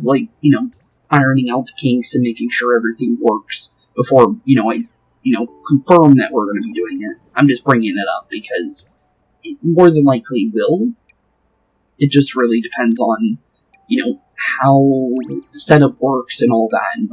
ironing out the kinks and making sure everything works before, I confirm that we're going to be doing it. I'm just bringing it up because it more than likely will. It just really depends on, how the setup works and all that, and,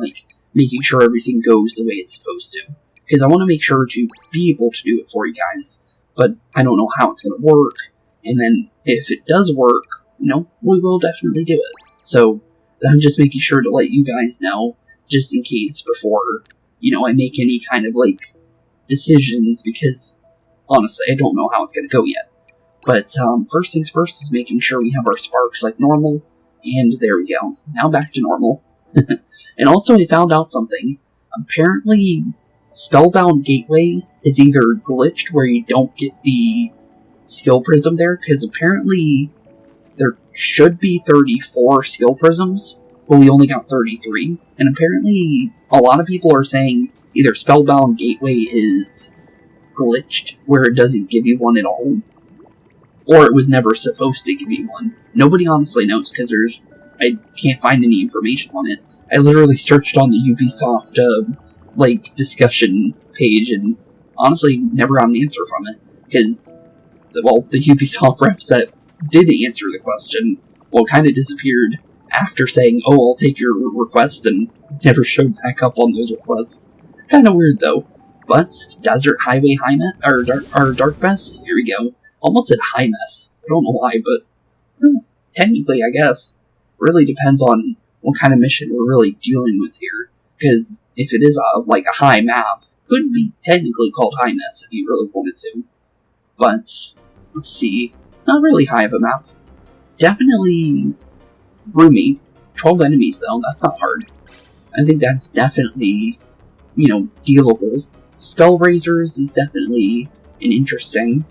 making sure everything goes the way it's supposed to. Because I want to make sure to be able to do it for you guys, but I don't know how it's going to work, and then if it does work, we will definitely do it. So, I'm just making sure to let you guys know, just in case, before, I make any kind of, decisions, because, honestly, I don't know how it's going to go yet. But, first things first is making sure we have our sparks like normal, and there we go. Now back to normal. And also, I found out something. Apparently, Spellbound Gateway is either glitched where you don't get the skill prism there, because apparently there should be 34 skill prisms, but we only got 33. And apparently, a lot of people are saying either Spellbound Gateway is glitched, where it doesn't give you one at all, or it was never supposed to give you one. Nobody honestly knows, because I can't find any information on it. I literally searched on the Ubisoft, discussion page, and honestly never got an answer from it, because, the Ubisoft reps that did answer the question, kind of disappeared after saying, I'll take your request, and never showed back up on those requests. Kind of weird, though. But, Desert Highway Dark Mess, here we go. Almost said High Mess. I don't know why, but technically, I guess, really depends on what kind of mission we're really dealing with here. Because if it is a high map, could be technically called High Mess if you really wanted to. But, let's see. Not really high of a map. Definitely roomy. 12 enemies, though. That's not hard. I think that's definitely, dealable. Spell Razors is definitely and interesting.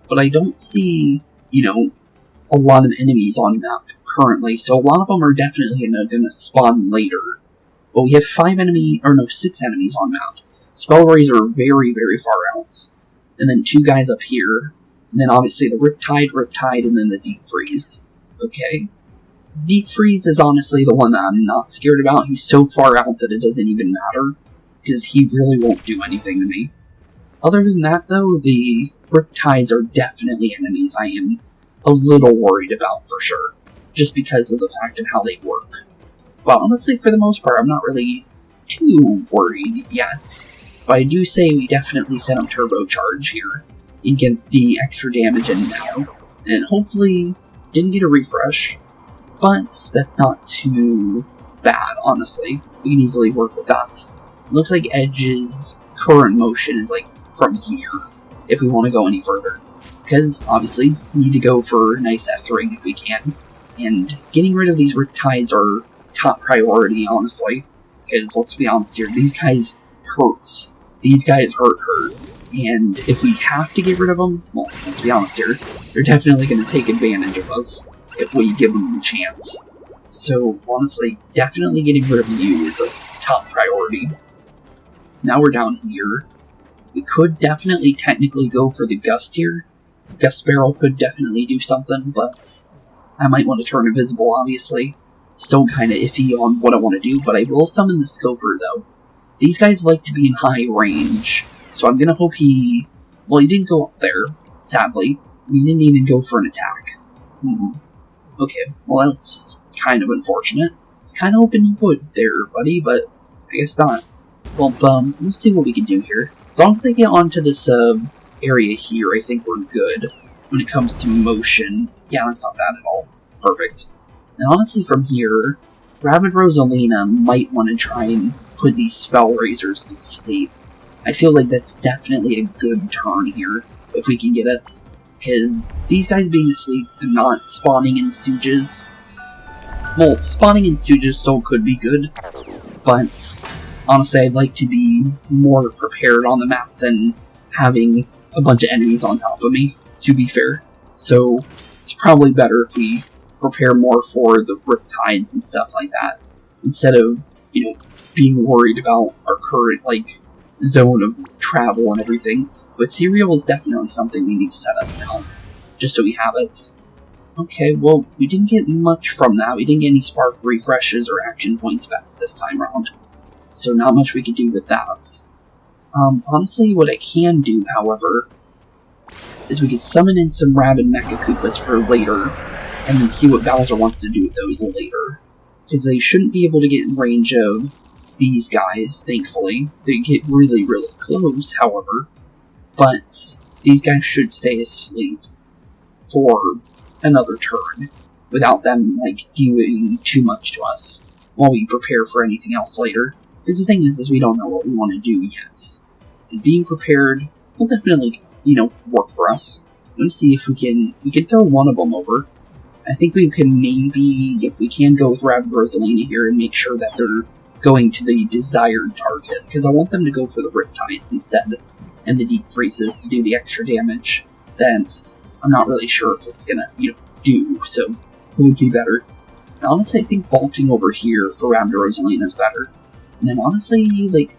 But I don't see, a lot of enemies on map currently, so a lot of them are definitely gonna spawn later. But we have 6 enemies on map. Spellrays are very, very far out. And then 2 guys up here. And then obviously the Riptide, and then the Deep Freeze. Okay. Deep Freeze is honestly the one that I'm not scared about. He's so far out that it doesn't even matter, because he really won't do anything to me. Other than that, though, the Riptides are definitely enemies I am a little worried about for sure, just because of the fact of how they work. But honestly, for the most part, I'm not really too worried yet. But I do say we definitely set up Turbocharge here and get the extra damage in now. And hopefully didn't get a refresh, but that's not too bad, honestly. We can easily work with that. It looks like Edge's current motion is like from here, if we want to go any further. Because, obviously, we need to go for a nice F-ring if we can. And getting rid of these Riptides are top priority, honestly. Because, let's be honest here, these guys hurt. These guys hurt. And if we have to get rid of them, well, let's be honest here, they're definitely going to take advantage of us if we give them a chance. So, honestly, definitely getting rid of you is a top priority. Now we're down here. We could definitely technically go for the Gust here. Gust Barrel could definitely do something, but I might want to turn invisible, obviously. Still kind of iffy on what I want to do, but I will summon the Scoper, though. These guys like to be in high range, so I'm going to hope he... Well, he didn't go up there, sadly. He didn't even go for an attack. Okay, well, that's kind of unfortunate. I was kind of hoping you would there, buddy, but I guess not. Well, we'll see what we can do here. As long as I get onto this, area here, I think we're good. When it comes to motion, yeah, that's not bad at all. Perfect. And honestly, from here, Rabid Rosalina might want to try and put these Spell Razors to sleep. I feel like that's definitely a good turn here, if we can get it. Because these guys being asleep and not spawning in Stooges... Well, spawning in Stooges still could be good, but honestly, I'd like to be more prepared on the map than having a bunch of enemies on top of me, to be fair. So, it's probably better if we prepare more for the Riptides and stuff like that, instead of, being worried about our current, zone of travel and everything. But Ethereal is definitely something we need to set up now, just so we have it. Okay, well, we didn't get much from that. We didn't get any spark refreshes or action points back this time around, so not much we could do with that. Honestly, what I can do, however, is we could summon in some Rabid Mecha Koopas for later, and then see what Bowser wants to do with those later. Because they shouldn't be able to get in range of these guys, thankfully. They get really, really close, however. But these guys should stay asleep for another turn, without them, doing too much to us, while we prepare for anything else later. Because the thing is we don't know what we want to do yet. And being prepared will definitely, work for us. Let's see if we can throw one of them over. I think we can we can go with Rabid Rosalina here and make sure that they're going to the desired target, because I want them to go for the Riptides instead, and the Deep Freezes to do the extra damage that I'm not really sure if it's gonna, do, so it would be better. And honestly, I think vaulting over here for Rabid Rosalina is better. And then honestly,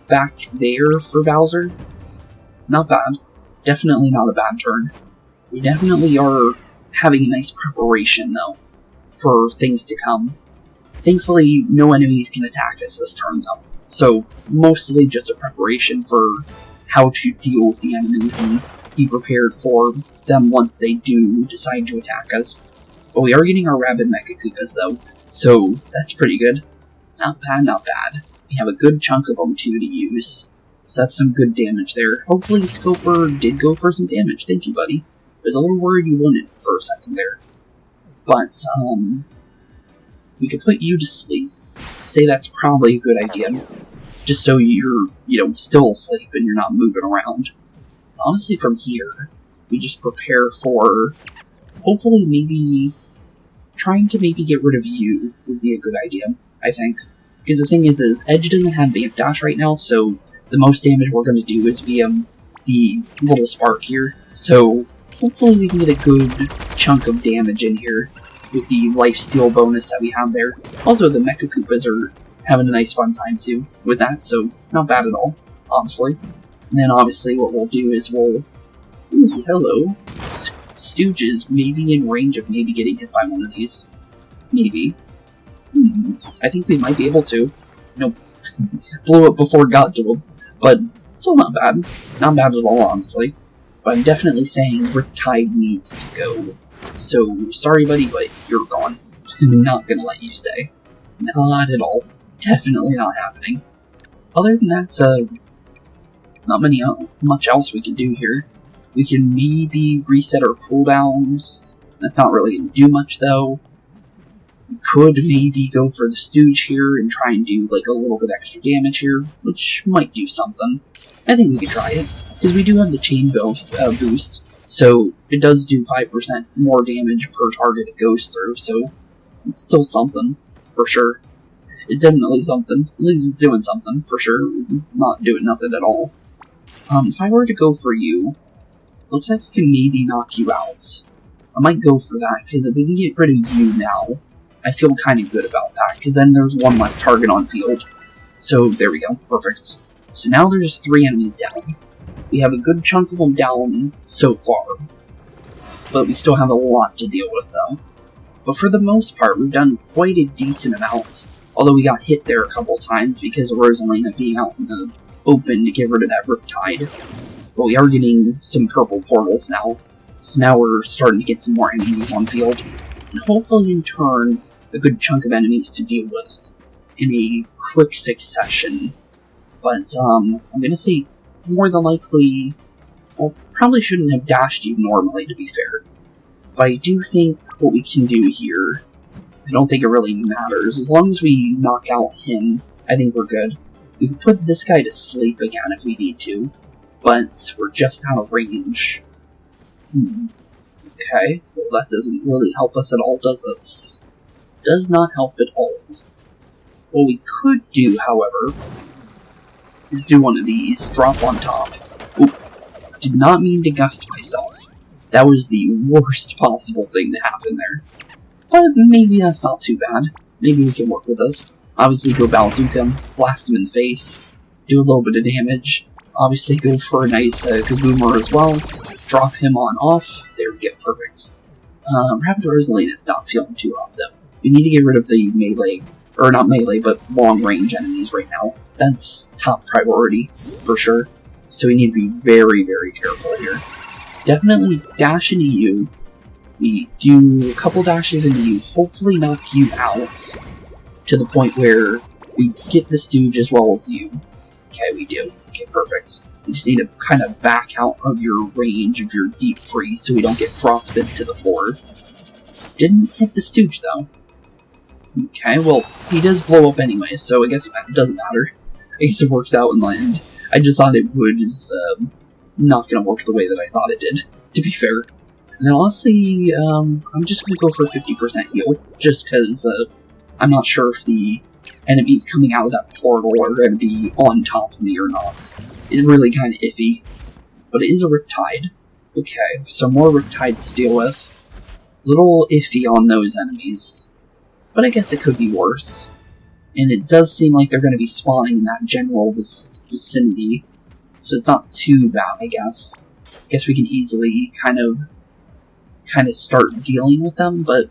back there for Bowser, not bad. Definitely not a bad turn. We definitely are having a nice preparation, though, for things to come. Thankfully, no enemies can attack us this turn, though. So, mostly just a preparation for how to deal with the enemies and be prepared for them once they do decide to attack us. But we are getting our Rabid Mecha Koopas, though, so that's pretty good. Not bad, not bad. We have a good chunk of them, too, to use. So that's some good damage there. Hopefully Scoper did go for some damage. Thank you, buddy. I was a little worried you wouldn't for a second there. But, we could put you to sleep. Say that's probably a good idea. Just so you're, still asleep and you're not moving around. Honestly, from here, we just prepare for, hopefully maybe, trying to maybe get rid of you would be a good idea, I think. Because the thing is Edge doesn't have Vamp Dash right now, so the most damage we're going to do is via the little spark here. So hopefully we can get a good chunk of damage in here with the lifesteal bonus that we have there. Also, the Mecha Koopas are having a nice fun time too with that, so not bad at all, honestly. And then obviously what we'll do is we'll... Ooh, hello. Stooges may be in range of maybe getting hit by one of these. Maybe. I think we might be able to. Nope. Blew up before it got to him. But still not bad. Not bad at all, honestly. But I'm definitely saying Riptide needs to go. So, sorry buddy, but you're gone. Not gonna let you stay. Not at all. Definitely not happening. Other than that, not much else we can do here. We can maybe reset our cooldowns. That's not really going to do much, though. We could maybe go for the Stooge here and try and do, like, a little bit extra damage here, which might do something. I think we could try it, because we do have the chain boost, so it does do 5% more damage per target it goes through, so it's still something, for sure. It's definitely something. At least it's doing something, for sure. Not doing nothing at all. If I were to go for you, looks like I can maybe knock you out. I might go for that, because if we can get rid of you now, I feel kind of good about that, because then there's one less target on field. So, there we go. Perfect. So now there's 3 enemies down. We have a good chunk of them down so far, but we still have a lot to deal with, though. But for the most part, we've done quite a decent amount, although we got hit there a couple times because of Rosalina being out in the open to get rid of that Riptide. But we are getting some purple portals now, so now we're starting to get some more enemies on field, and hopefully in turn, a good chunk of enemies to deal with in a quick succession. But, I'm gonna say, more than likely, well, probably shouldn't have dashed you normally, to be fair. But I do think what we can do here, I don't think it really matters. As long as we knock out him, I think we're good. We can put this guy to sleep again if we need to, but we're just out of range. Okay, well that doesn't really help us at all, does it? Does not help at all. What we could do, however, is do one of these, drop on top. Oop, did not mean to gust myself. That was the worst possible thing to happen there. But maybe that's not too bad. Maybe we can work with this. Obviously go Bazooka him, blast him in the face, do a little bit of damage. Obviously go for a nice Kaboomer as well. Drop him on off. There we go, perfect. Rabbids Rosalina is not feeling too hot though. We need to get rid of the melee, or not melee, but long range enemies right now. That's top priority, for sure. So we need to be very, very careful here. Definitely dash into you. We do a couple dashes into you, hopefully knock you out to the point where we get the Stooge as well as you. Okay, we do. Okay, perfect. We just need to kind of back out of your range of your deep freeze so we don't get frostbitten to the floor. Didn't hit the Stooge, though. Okay, well, he does blow up anyway, so I guess it doesn't matter. I guess it works out in the end. I just thought it was not going to work the way that I thought it did, to be fair. And then honestly, I'm just going to go for a 50% heal, just because I'm not sure if the enemies coming out of that portal are going to be on top of me or not. It's really kind of iffy, but it is a Riptide. Okay, so more Riptides to deal with. Little iffy on those enemies, but I guess it could be worse. And it does seem like they're going to be spawning in that general vicinity, so it's not too bad, I guess. I guess we can easily kind of start dealing with them, but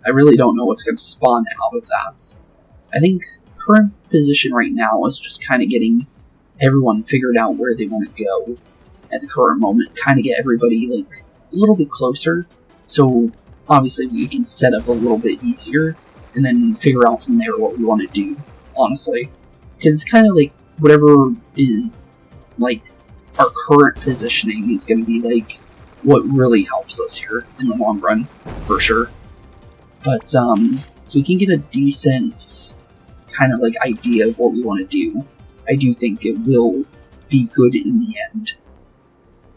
I really don't know what's going to spawn out of that. I think current position right now is just kind of getting everyone figured out where they want to go at the current moment, kind of get everybody like a little bit closer, so obviously we can set up a little bit easier and then figure out from there what we want to do, honestly. Because it's kind of like whatever is like our current positioning is going to be like what really helps us here in the long run, for sure. But if we can get a decent kind of like idea of what we want to do, I do think it will be good in the end.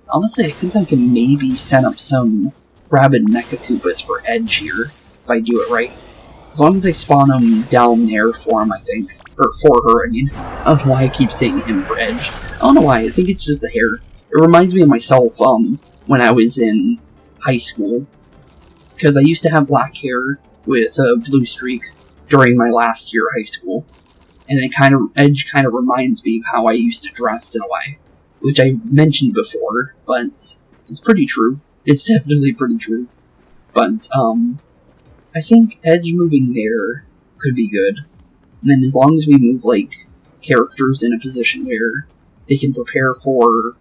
Honestly, I think I can maybe set up some Rabbid Mecha Koopas for Edge here, if I do it right. As long as I spawn him down there for him, I think. Or for her, I mean. I don't know why I keep saying him for Edge. I don't know why, I think it's just the hair. It reminds me of myself, when I was in high school. Because I used to have black hair with a blue streak during my last year of high school. And Edge kind of reminds me of how I used to dress in a way. Which I mentioned before, but it's pretty true. It's definitely pretty true. But, I think Edge moving there could be good. And then as long as we move, like, characters in a position where they can prepare for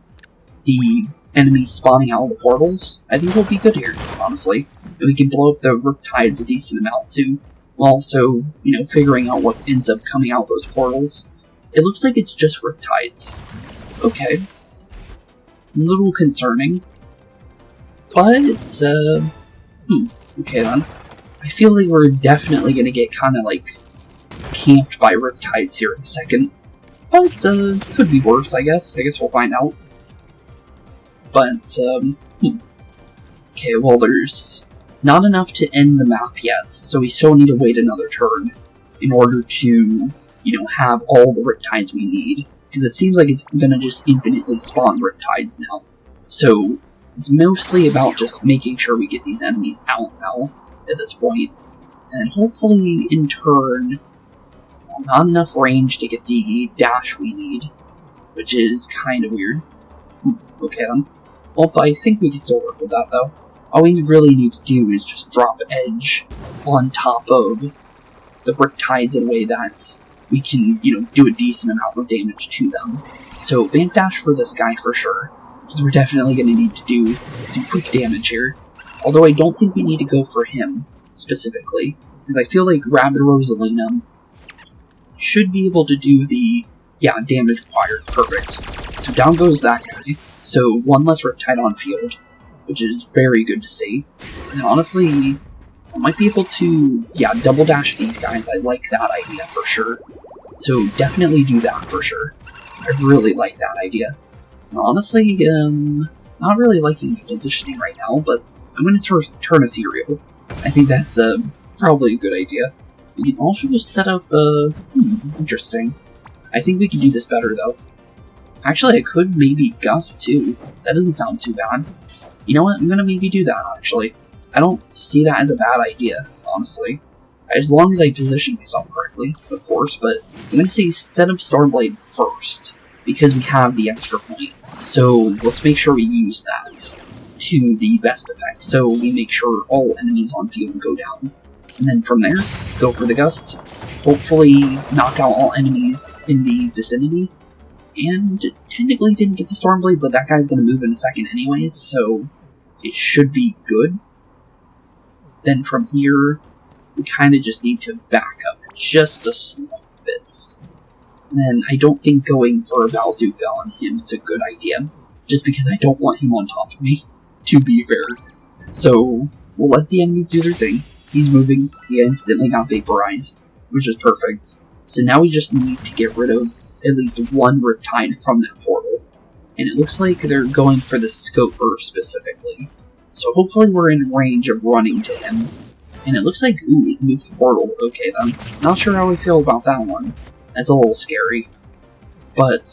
the enemies spawning out of the portals, I think we'll be good here, honestly. And we can blow up the Riptides a decent amount, too. While also, figuring out what ends up coming out those portals. It looks like it's just Riptides. Okay. A little concerning. But, okay then. I feel like we're definitely gonna get kinda like camped by Riptides here in a second. But, could be worse, I guess. I guess we'll find out. But, okay, well there's not enough to end the map yet, so we still need to wait another turn in order to, have all the Riptides we need. Because it seems like it's gonna just infinitely spawn Riptides now. So, it's mostly about just making sure we get these enemies out now at this point. And hopefully, in turn, not enough range to get the dash we need. Which is kind of weird. Okay then. Well, I think we can still work with that though. All we really need to do is just drop Edge on top of the Riptides in a way that we can, do a decent amount of damage to them. So, Vamp Dash for this guy for sure. Because we're definitely going to need to do some quick damage here. Although I don't think we need to go for him, specifically. Because I feel like Rabbid Rosalina should be able to do the, damage required. Perfect. So down goes that guy. So one less Riptide on field, which is very good to see. And honestly, I might be able to, double dash these guys. I like that idea for sure. So definitely do that for sure. I really like that idea. And honestly, not really liking my positioning right now, but I'm going to turn Ethereal. I think that's probably a good idea. We can also just set up, interesting. I think we can do this better though. Actually, I could maybe Gust too. That doesn't sound too bad. You know what, I'm going to maybe do that actually. I don't see that as a bad idea, honestly. As long as I position myself correctly, of course, but I'm going to say set up Starblade first, because we have the extra point. So let's make sure we use that to the best effect, so we make sure all enemies on field go down. And then from there, go for the Gust, hopefully knock out all enemies in the vicinity, and technically didn't get the Stormblade, but that guy's going to move in a second anyways, so it should be good. Then from here, we kind of just need to back up just a slight bit. And then I don't think going for a Bazooka on him is a good idea, just because I don't want him on top of me, to be fair. So, we'll let the enemies do their thing. He's moving, he instantly got vaporized, which is perfect. So now we just need to get rid of at least one Riptide from that portal. And it looks like they're going for the Scoper specifically. So hopefully we're in range of running to him. And it looks like, ooh, it moved the portal. Okay then. Not sure how we feel about that one. That's a little scary. But,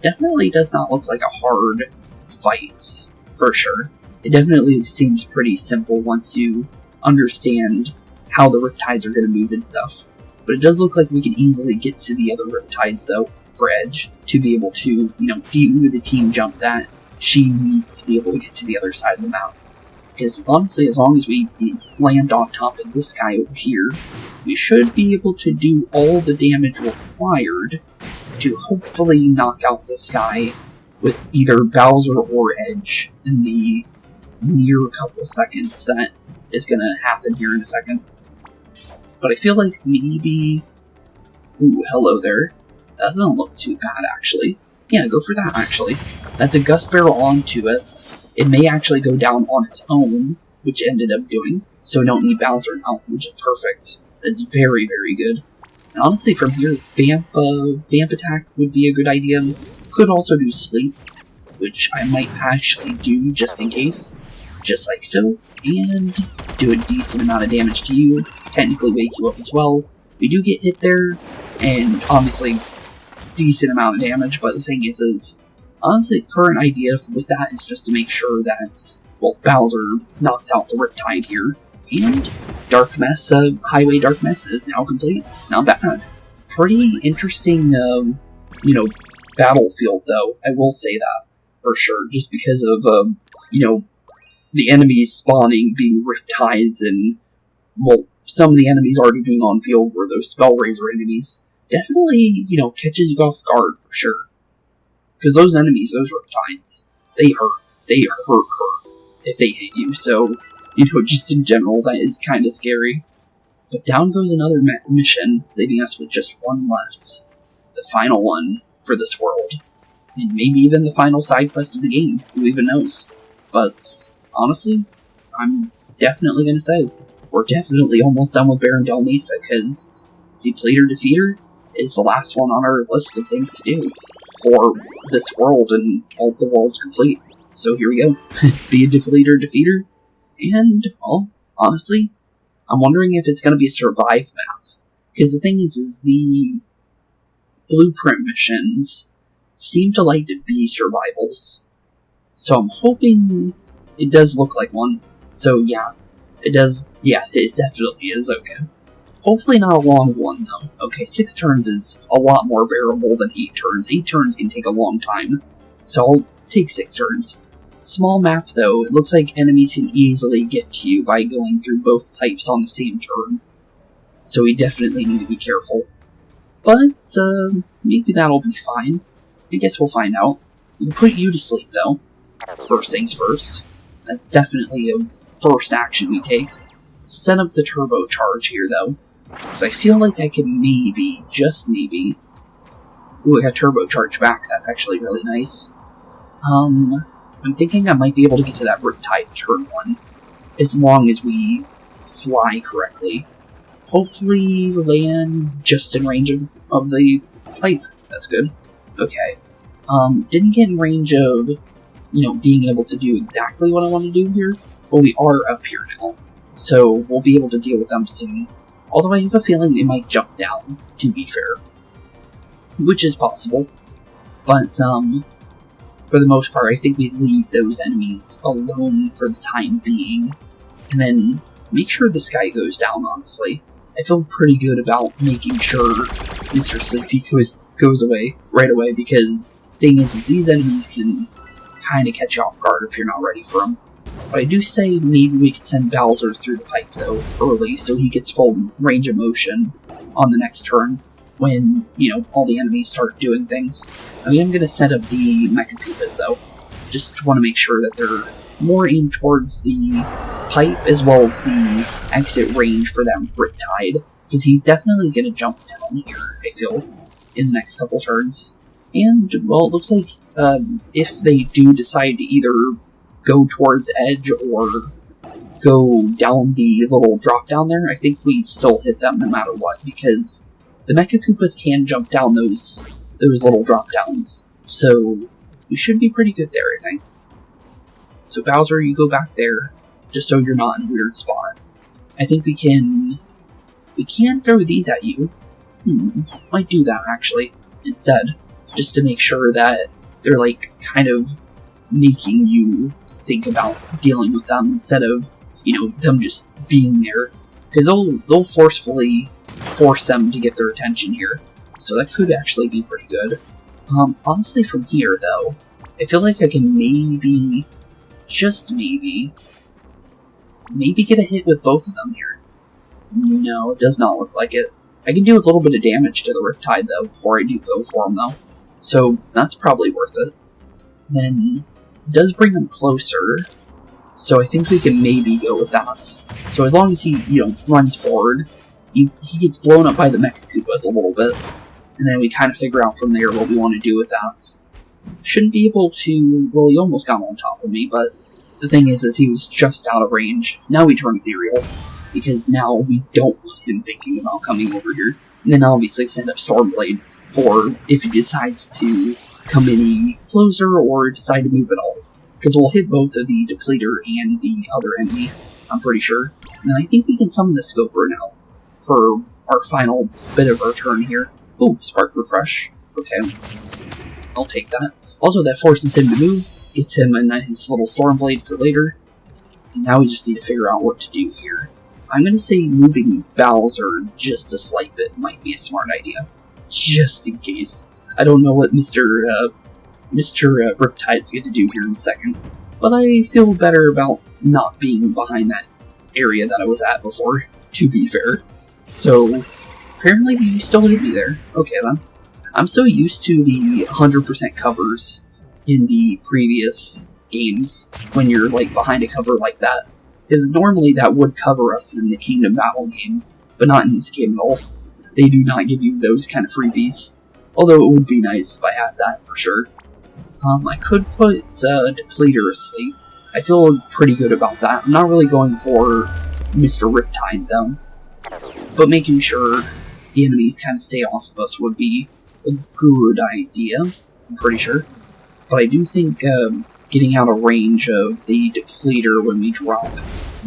definitely does not look like a hard fight, for sure. It definitely seems pretty simple once you understand how the Riptides are going to move and stuff. But it does look like we can easily get to the other Riptides, though, for Edge, to be able to, do the team jump that she needs to be able to get to the other side of the map. Because, honestly, as long as we land on top of this guy over here, we should be able to do all the damage required to hopefully knock out this guy with either Bowser or Edge in the near couple seconds that is going to happen here in a second. But I feel like maybe... Ooh, hello there. That doesn't look too bad, actually. Yeah, go for that, actually. That's a Gust Barrel onto it. It may actually go down on its own, which ended up doing. So we don't need Bowser now, which is perfect. It's very, very good. And honestly, from here, Vamp Attack would be a good idea. Could also do Sleep, which I might actually do just in case. Just like so. And do a decent amount of damage to you. technically wake you up as well. We do get hit there, and obviously decent amount of damage, but the thing is honestly the current idea with that is just to make sure that, well, Bowser knocks out the Riptide here, and Dark Mess, Highway Dark Mess is now complete. Not bad. Pretty interesting, battlefield though, I will say that, for sure, just because of, the enemies spawning being Riptides and, well, some of the enemies already being on field were those Spellraiser enemies. Definitely, catches you off guard for sure. Because those enemies, those Riptides, they hurt. They hurt if they hit you. So, just in general, that is kind of scary. But down goes another mission, leaving us with just one left. The final one for this world. And maybe even the final side quest of the game. Who even knows? But, honestly, I'm definitely going to say, we're definitely almost done with Baron Del Mesa, because Depleter Defeater is the last one on our list of things to do for this world and all the world's complete. So here we go. Be a Depleter Defeater. And, well, honestly, I'm wondering if it's going to be a survive map. Because the thing is the blueprint missions seem to like to be survivals. So I'm hoping it does look like one. So yeah, it does. Yeah, it definitely is. Okay. Hopefully not a long one, though. Okay, 6 turns is a lot more bearable than 8 turns. 8 turns can take a long time, so I'll take 6 turns. Small map, though. It looks like enemies can easily get to you by going through both pipes on the same turn. So we definitely need to be careful. But, maybe that'll be fine. I guess we'll find out. We can put you to sleep, though. First things first. That's definitely a first action we take. Set up the turbocharge here, though. Because I feel like I can maybe, just maybe... Ooh, I got turbocharge back. That's actually really nice. I'm thinking I might be able to get to that Riptide turn 1. As long as we fly correctly. Hopefully land just in range of the pipe. That's good. Okay. Didn't get in range of, being able to do exactly what I want to do here. But we are up here now. So we'll be able to deal with them soon. Although I have a feeling they might jump down, to be fair. Which is possible. But, for the most part, I think we leave those enemies alone for the time being. And then make sure this guy goes down, honestly. I feel pretty good about making sure Mr. Sleepy goes away right away, because the thing is these enemies can kind of catch you off guard if you're not ready for them. But I do say maybe we could send Bowser through the pipe, though, early, so he gets full range of motion on the next turn when, all the enemies start doing things. I am going to set up the Mecha Koopas, though. Just want to make sure that they're more aimed towards the pipe as well as the exit range for that Riptide, because he's definitely going to jump down here, I feel, in the next couple turns. And, well, it looks like if they do decide to either go towards Edge or go down the little drop down there, I think we still hit them no matter what, because the Mecha Koopas can jump down those little drop downs. So we should be pretty good there, I think. So Bowser, you go back there, just so you're not in a weird spot. I think we can throw these at you. Might do that, actually, instead. Just to make sure that they're, kind of making you think about dealing with them instead of, them just being there. Because they'll forcefully force them to get their attention here. So that could actually be pretty good. Honestly, from here, though, I feel like I can maybe, just maybe get a hit with both of them here. No, it does not look like it. I can do a little bit of damage to the Riptide, though, before I do go for him, though. So that's probably worth it. Then, it does bring him closer, so I think we can maybe go with that. So as long as he, runs forward, he gets blown up by the Mecha Koopas a little bit, and then we kind of figure out from there what we want to do with that. Shouldn't be able to... Well, he almost got on top of me, but the thing is he was just out of range. Now we turn ethereal, because now we don't want him thinking about coming over here. And then obviously send up Stormblade for if he decides to come any closer or decide to move at all. Because we'll hit both of the Depleter and the other enemy, I'm pretty sure. And then I think we can summon the Scoper now. for our final bit of our turn here. Oh, Spark Refresh. Okay, I'll take that. Also, that forces him to move, gets him a nice little Stormblade for later. And now we just need to figure out what to do here. I'm going to say moving Bowser just a slight bit might be a smart idea. Just in case. I don't know what Mr. Riptide's going to do here in a second. But I feel better about not being behind that area that I was at before, to be fair. So, apparently you still hit me there. Okay then. I'm so used to the 100% covers in the previous games when you're like behind a cover like that. Because normally that would cover us in the Kingdom Battle game, but not in this game at all. They do not give you those kind of freebies. Although it would be nice if I had that for sure. I could put Depleter asleep. I feel pretty good about that. I'm not really going for Mr. Riptide though. But making sure the enemies kind of stay off of us would be a good idea, I'm pretty sure. But I do think getting out of range of the Depleter when we drop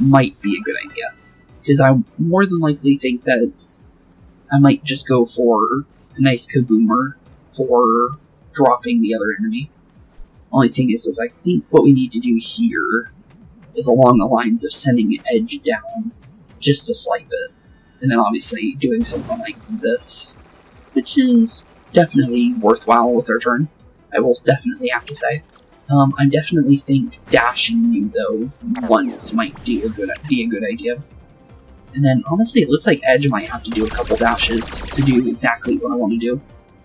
might be a good idea. Because I more than likely think that I might just go for a nice Kaboomer for dropping the other enemy. Only thing is I think what we need to do here is along the lines of sending Edge down just a slight bit. And then obviously doing something like this, which is definitely worthwhile with our turn. I will definitely have to say. I definitely think dashing you, though, once might be a good idea. And then, honestly, it looks like Edge might have to do a couple dashes to do exactly what I want to do.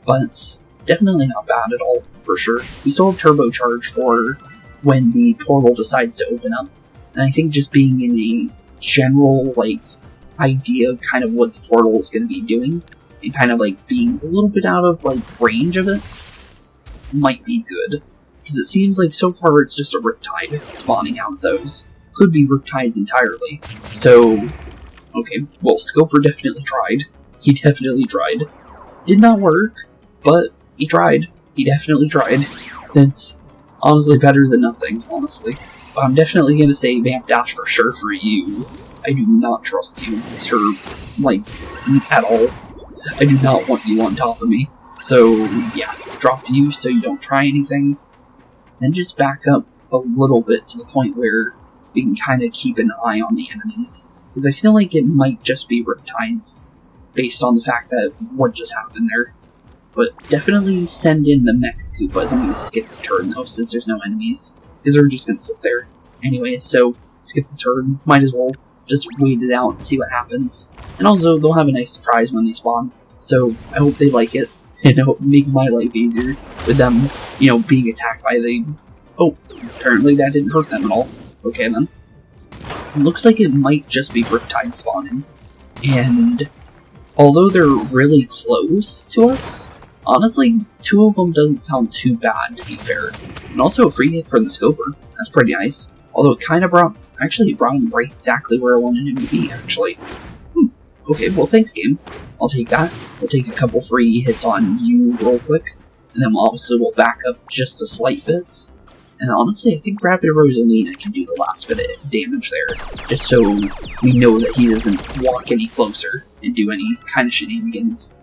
But definitely not bad at all, for sure. We still have Turbocharge for when the portal decides to open up. And I think just being in a general, like, idea of kind of what the portal is going to be doing, and kind of, like, being a little bit out of, like, range of it, might be good. Because it seems like so far it's just a Riptide spawning out of those. Could be Riptides entirely. So, okay, well, Scoper definitely tried. He definitely tried. Did not work, but he tried. He definitely tried. That's honestly better than nothing, honestly. But I'm definitely going to say Vamp Dash for sure for you. I do not trust you, sir, like, at all. I do not want you on top of me. So, yeah, drop you so you don't try anything. Then just back up a little bit to the point where we can kind of keep an eye on the enemies. Because I feel like it might just be Riptides, based on the fact that what just happened there. But definitely send in the Mecha Koopas. I'm going to skip the turn though, since there's no enemies. Because they're just going to sit there. Anyways, so skip the turn. Might as well just wait it out and see what happens. And also, they'll have a nice surprise when they spawn. So I hope they like it. You know, it makes my life easier with them, you know, being attacked by the... Oh, apparently that didn't hurt them at all. Okay, then. It looks like it might just be Riptide spawning. And although they're really close to us, honestly, two of them doesn't sound too bad, to be fair. And also a free hit from the Scoper. That's pretty nice. Although it kind of brought... Actually, it brought him right exactly where I wanted him to be, actually. Okay, well, thanks, game. I'll take that. We'll take a couple free hits on you real quick. And then obviously we'll back up just a slight bit. And honestly, I think Rabbid Rosalina can do the last bit of damage there. Just so we know that he doesn't walk any closer and do any kind of shenanigans.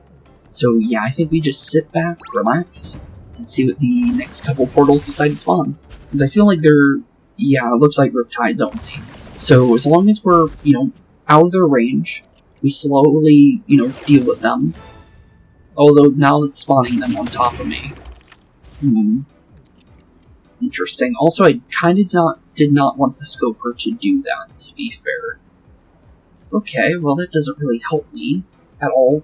So yeah, I think we just sit back, relax, and see what the next couple portals decide to spawn. Because I feel like they're, yeah, it looks like Riptides only. So as long as we're, you know, out of their range, we slowly, you know, deal with them. Although now it's spawning them on top of me. Interesting. Also, I kind of did not want the Scoper to do that, to be fair. Okay, well that doesn't really help me at all.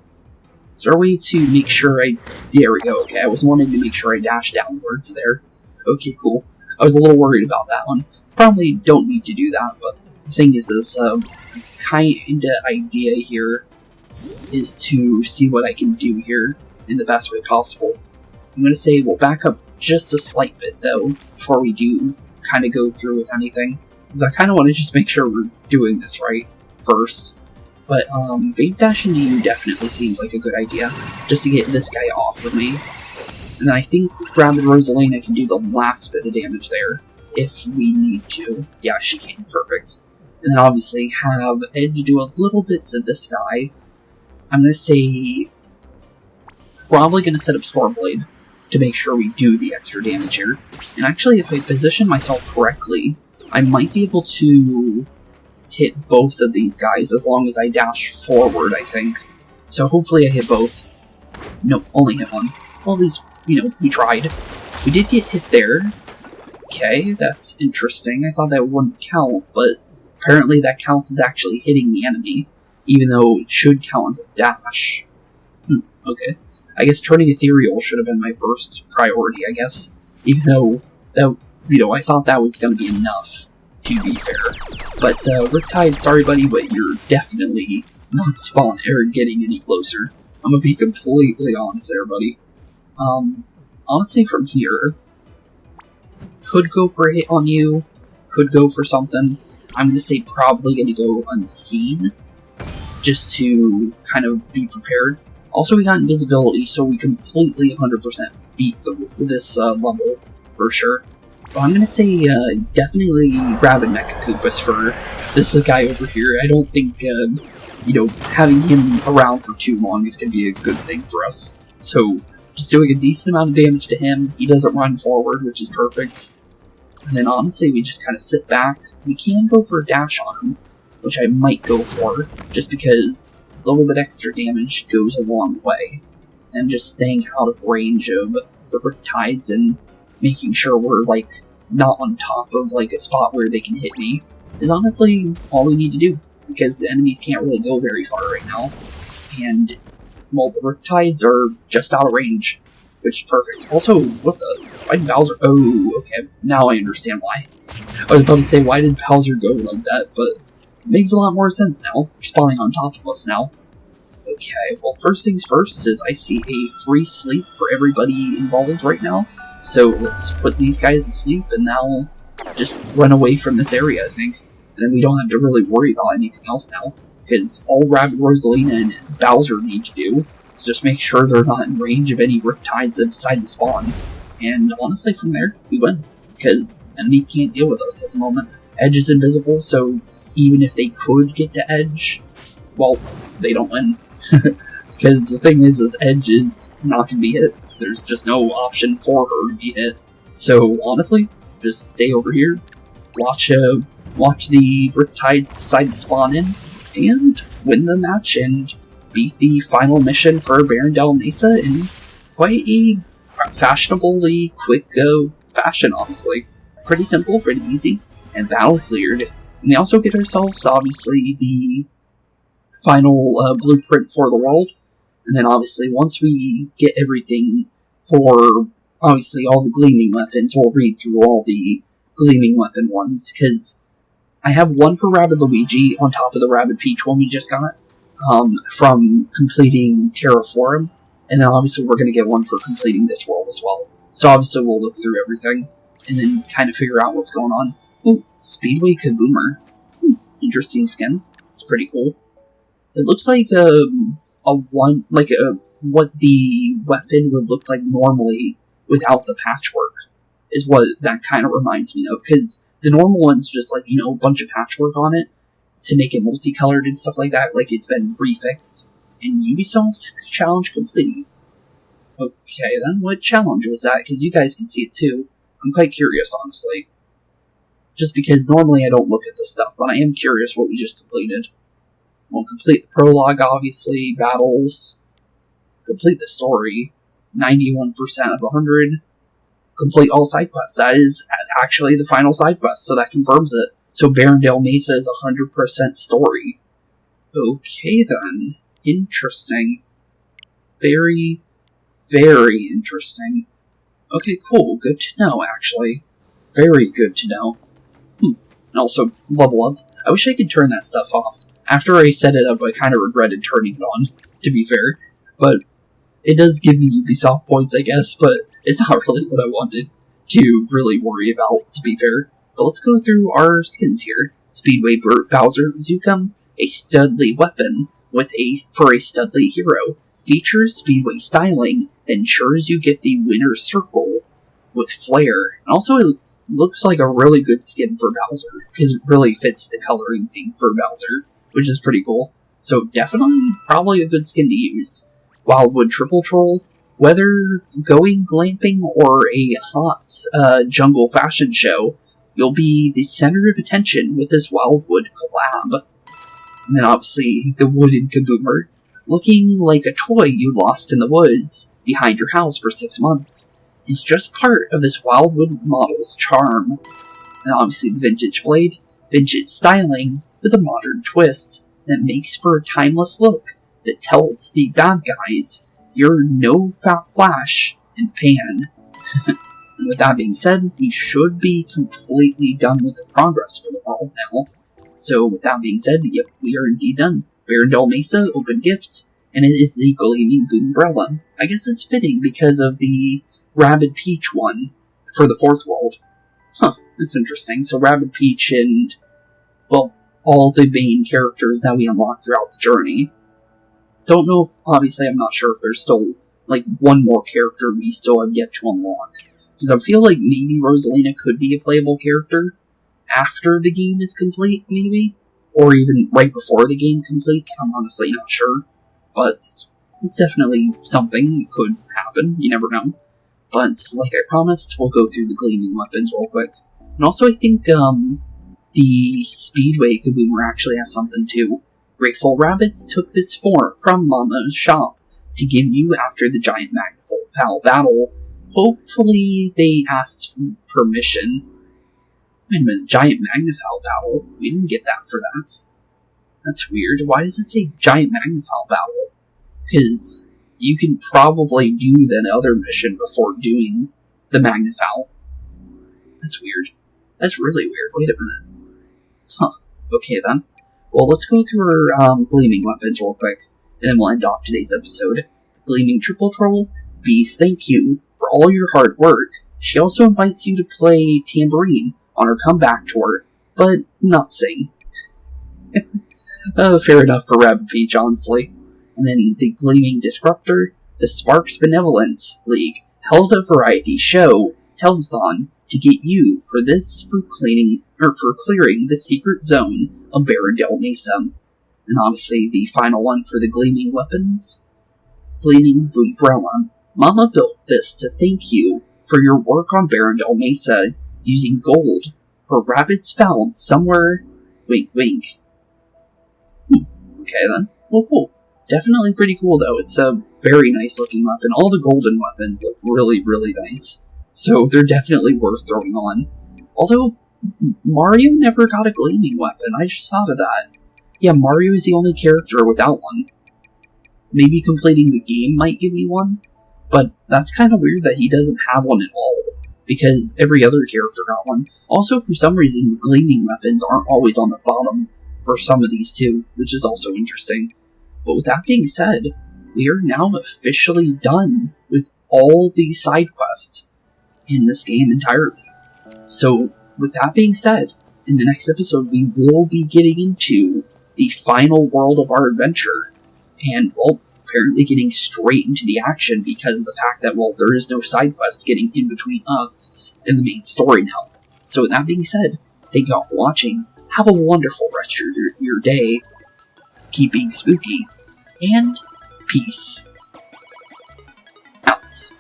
Is there a way to make sure there we go, okay, I was wanting to make sure I dash downwards there. Okay, cool. I was a little worried about that one. Probably don't need to do that, but the thing is kind of idea here is to see what I can do here in the best way possible. I'm going to say we'll back up just a slight bit, though, before we do kind of go through with anything. Because I kind of want to just make sure we're doing this right first. But, Vape Dash into you definitely seems like a good idea, just to get this guy off of me. And then I think Rabbids Rosalina can do the last bit of damage there, if we need to. Yeah, she can. Perfect. And then obviously have Edge do a little bit to this guy, I'm going to say probably going to set up Stormblade to make sure we do the extra damage here. And actually, if I position myself correctly, I might be able to hit both of these guys as long as I dash forward, I think. So hopefully I hit both. No, only hit one. Well, at least, we tried. We did get hit there. Okay, that's interesting. I thought that wouldn't count, but apparently that counts as actually hitting the enemy, even though it should count as a dash. Okay. I guess turning ethereal should have been my first priority, I guess. Even though, that, I thought that was going to be enough, to be fair. But, Riptide, sorry buddy, but you're definitely not spawn or getting any closer. I'm gonna be completely honest there, buddy. Honestly, from here, could go for a hit on you, could go for something. I'm gonna say probably gonna go unseen, just to kind of be prepared. Also, we got invisibility, so we completely 100% beat this level, for sure. But I'm gonna say definitely Rabbid Mecha for this guy over here. I don't think, having him around for too long is gonna be a good thing for us. So, just doing a decent amount of damage to him. He doesn't run forward, which is perfect. And then honestly, we just kind of sit back. We can go for a dash on him, which I might go for, just because a little bit extra damage goes a long way. And just staying out of range of the Riptides and making sure we're, not on top of, a spot where they can hit me is honestly all we need to do, because the enemies can't really go very far right now. And, well, the Riptides are just out of range, which is perfect. Also, what the? Why did Bowser? Oh, okay. Now I understand why. I was about to say, why did Bowser go like that? But it makes a lot more sense now. They're spawning on top of us now. Okay, well, first things first is I see a free sleep for everybody involved right now. So let's put these guys to sleep and now just run away from this area, I think. And then we don't have to really worry about anything else now. Because all Rabbid, Rosalina, and Bowser need to do is just make sure they're not in range of any Riptides that decide to spawn. And honestly, from there, we win. Because enemies can't deal with us at the moment. Edge is invisible, so even if they could get to Edge, well, they don't win. Because the thing is Edge is not going to be hit. There's just no option for her to be hit. So honestly, just stay over here, watch the Riptides decide to spawn in, and win the match and beat the final mission for Barrendale Mesa in quite a fashionably quick fashion, honestly. Pretty simple, pretty easy, and battle cleared. And we also get ourselves, obviously, the final blueprint for the world. And then, obviously, once we get everything for, obviously, all the gleaming weapons, we'll read through all the gleaming weapon ones, because I have one for Rabbid Luigi on top of the Rabbid Peach one we just got, from completing Terraform, and then obviously we're going to get one for completing this world as well. So obviously we'll look through everything, and then kind of figure out what's going on. Ooh, Speedway Kaboomer. Interesting skin. It's pretty cool. It looks like what the weapon would look like normally without the patchwork, is what that kind of reminds me of, because the normal one's just a bunch of patchwork on it to make it multicolored and stuff like that, like it's been refixed. And Ubisoft challenge complete. Okay, then what challenge was that? Because you guys can see it too. I'm quite curious, honestly. Just because normally I don't look at this stuff, but I am curious what we just completed. We'll complete the prologue, obviously, battles, complete the story, 91% of 100, complete all side quests. That is actually the final side quest, so that confirms it. So Barrendale Mesa is 100% story. Okay then. Interesting. Very, very interesting. Okay, cool. Good to know, actually. Very good to know. And also, level up. I wish I could turn that stuff off. After I set it up, I kind of regretted turning it on, to be fair. But it does give me Ubisoft points, I guess, but it's not really what I wanted to really worry about, to be fair. But let's go through our skins here. Speedway Bowser Zukum, a Studley weapon for a Studley hero. Features Speedway styling, ensures you get the winner's circle with flair. And also it looks like a really good skin for Bowser, because it really fits the coloring theme for Bowser, which is pretty cool. So definitely, probably a good skin to use. Wildwood Triple Troll, whether going glamping or a hot jungle fashion show, you'll be the center of attention with this Wildwood collab. And then obviously, the wooden kaboomer, looking like a toy you lost in the woods behind your house for 6 months, is just part of this Wildwood model's charm. And obviously the vintage blade, vintage styling with a modern twist that makes for a timeless look that tells the bad guys you're no fat flash in the pan. And with that being said, we should be completely done with the progress for the world now. So with that being said, yep, we are indeed done. Barrendell Mesa, open gift, and it is the Gleaming Boombrella. I guess it's fitting because of the Rabbid Peach one for the 4th world. Huh, that's interesting. So Rabbid Peach and, well, all the main characters that we unlock throughout the journey. Don't know if, obviously I'm not sure if there's still, like, one more character we still have yet to unlock. Because I feel like maybe Rosalina could be a playable character after the game is complete, maybe? Or even right before the game completes, I'm honestly not sure. But it's definitely something that could happen, you never know. But, like I promised, we'll go through the gleaming weapons real quick. And also I think, the Speedway Kaboomer actually has something too. Grateful Rabbids took this from Mama's shop to give you after the giant Magnafowl battle. Hopefully they asked permission. Wait a minute, giant Magnafowl battle? We didn't get that for that. That's weird. Why does it say giant Magnafowl battle? Because you can probably do that other mission before doing the Magnafowl. That's weird. That's really weird. Wait a minute. Huh. Okay then. Well, let's go through our gleaming weapons real quick, and then we'll end off today's episode. The Gleaming Triple Troll, Bees, thank you for all your hard work. She also invites you to play tambourine on her comeback tour, but not sing. Fair enough for Rabbid Peach, honestly. And then the Gleaming Disruptor, the Sparks Benevolence League, held a variety show, telethon, to get you for clearing the secret zone of Barrendell Mesa. And obviously the final one for the gleaming weapons, Gleaming Boombrella. Mama built this to thank you for your work on Barrendell Mesa using gold her rabbits found somewhere. Wink wink. Okay then. Well, cool. Definitely pretty cool though. It's a very nice looking weapon. All the golden weapons look really, really nice. So they're definitely worth throwing on. Although, Mario never got a gleaming weapon, I just thought of that. Yeah, Mario is the only character without one. Maybe completing the game might give me one, but that's kind of weird that he doesn't have one at all, because every other character got one. Also, for some reason, the gleaming weapons aren't always on the bottom for some of these too, which is also interesting. But with that being said, we are now officially done with all the side quests in this game entirely. So, with that being said, in the next episode we will be getting into the final world of our adventure, and, well, apparently getting straight into the action because of the fact that, well, there is no side quest getting in between us and the main story now. So with that being said, thank you all for watching, have a wonderful rest of your day, keep being spooky, and peace out.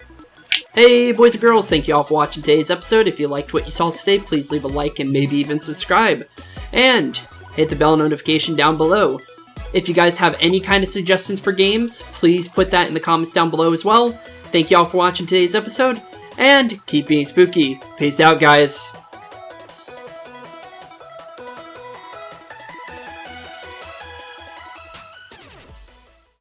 Hey boys and girls, thank you all for watching today's episode. If you liked what you saw today, please leave a like and maybe even subscribe. And hit the bell notification down below. If you guys have any kind of suggestions for games, please put that in the comments down below as well. Thank you all for watching today's episode, and keep being spooky. Peace out, guys.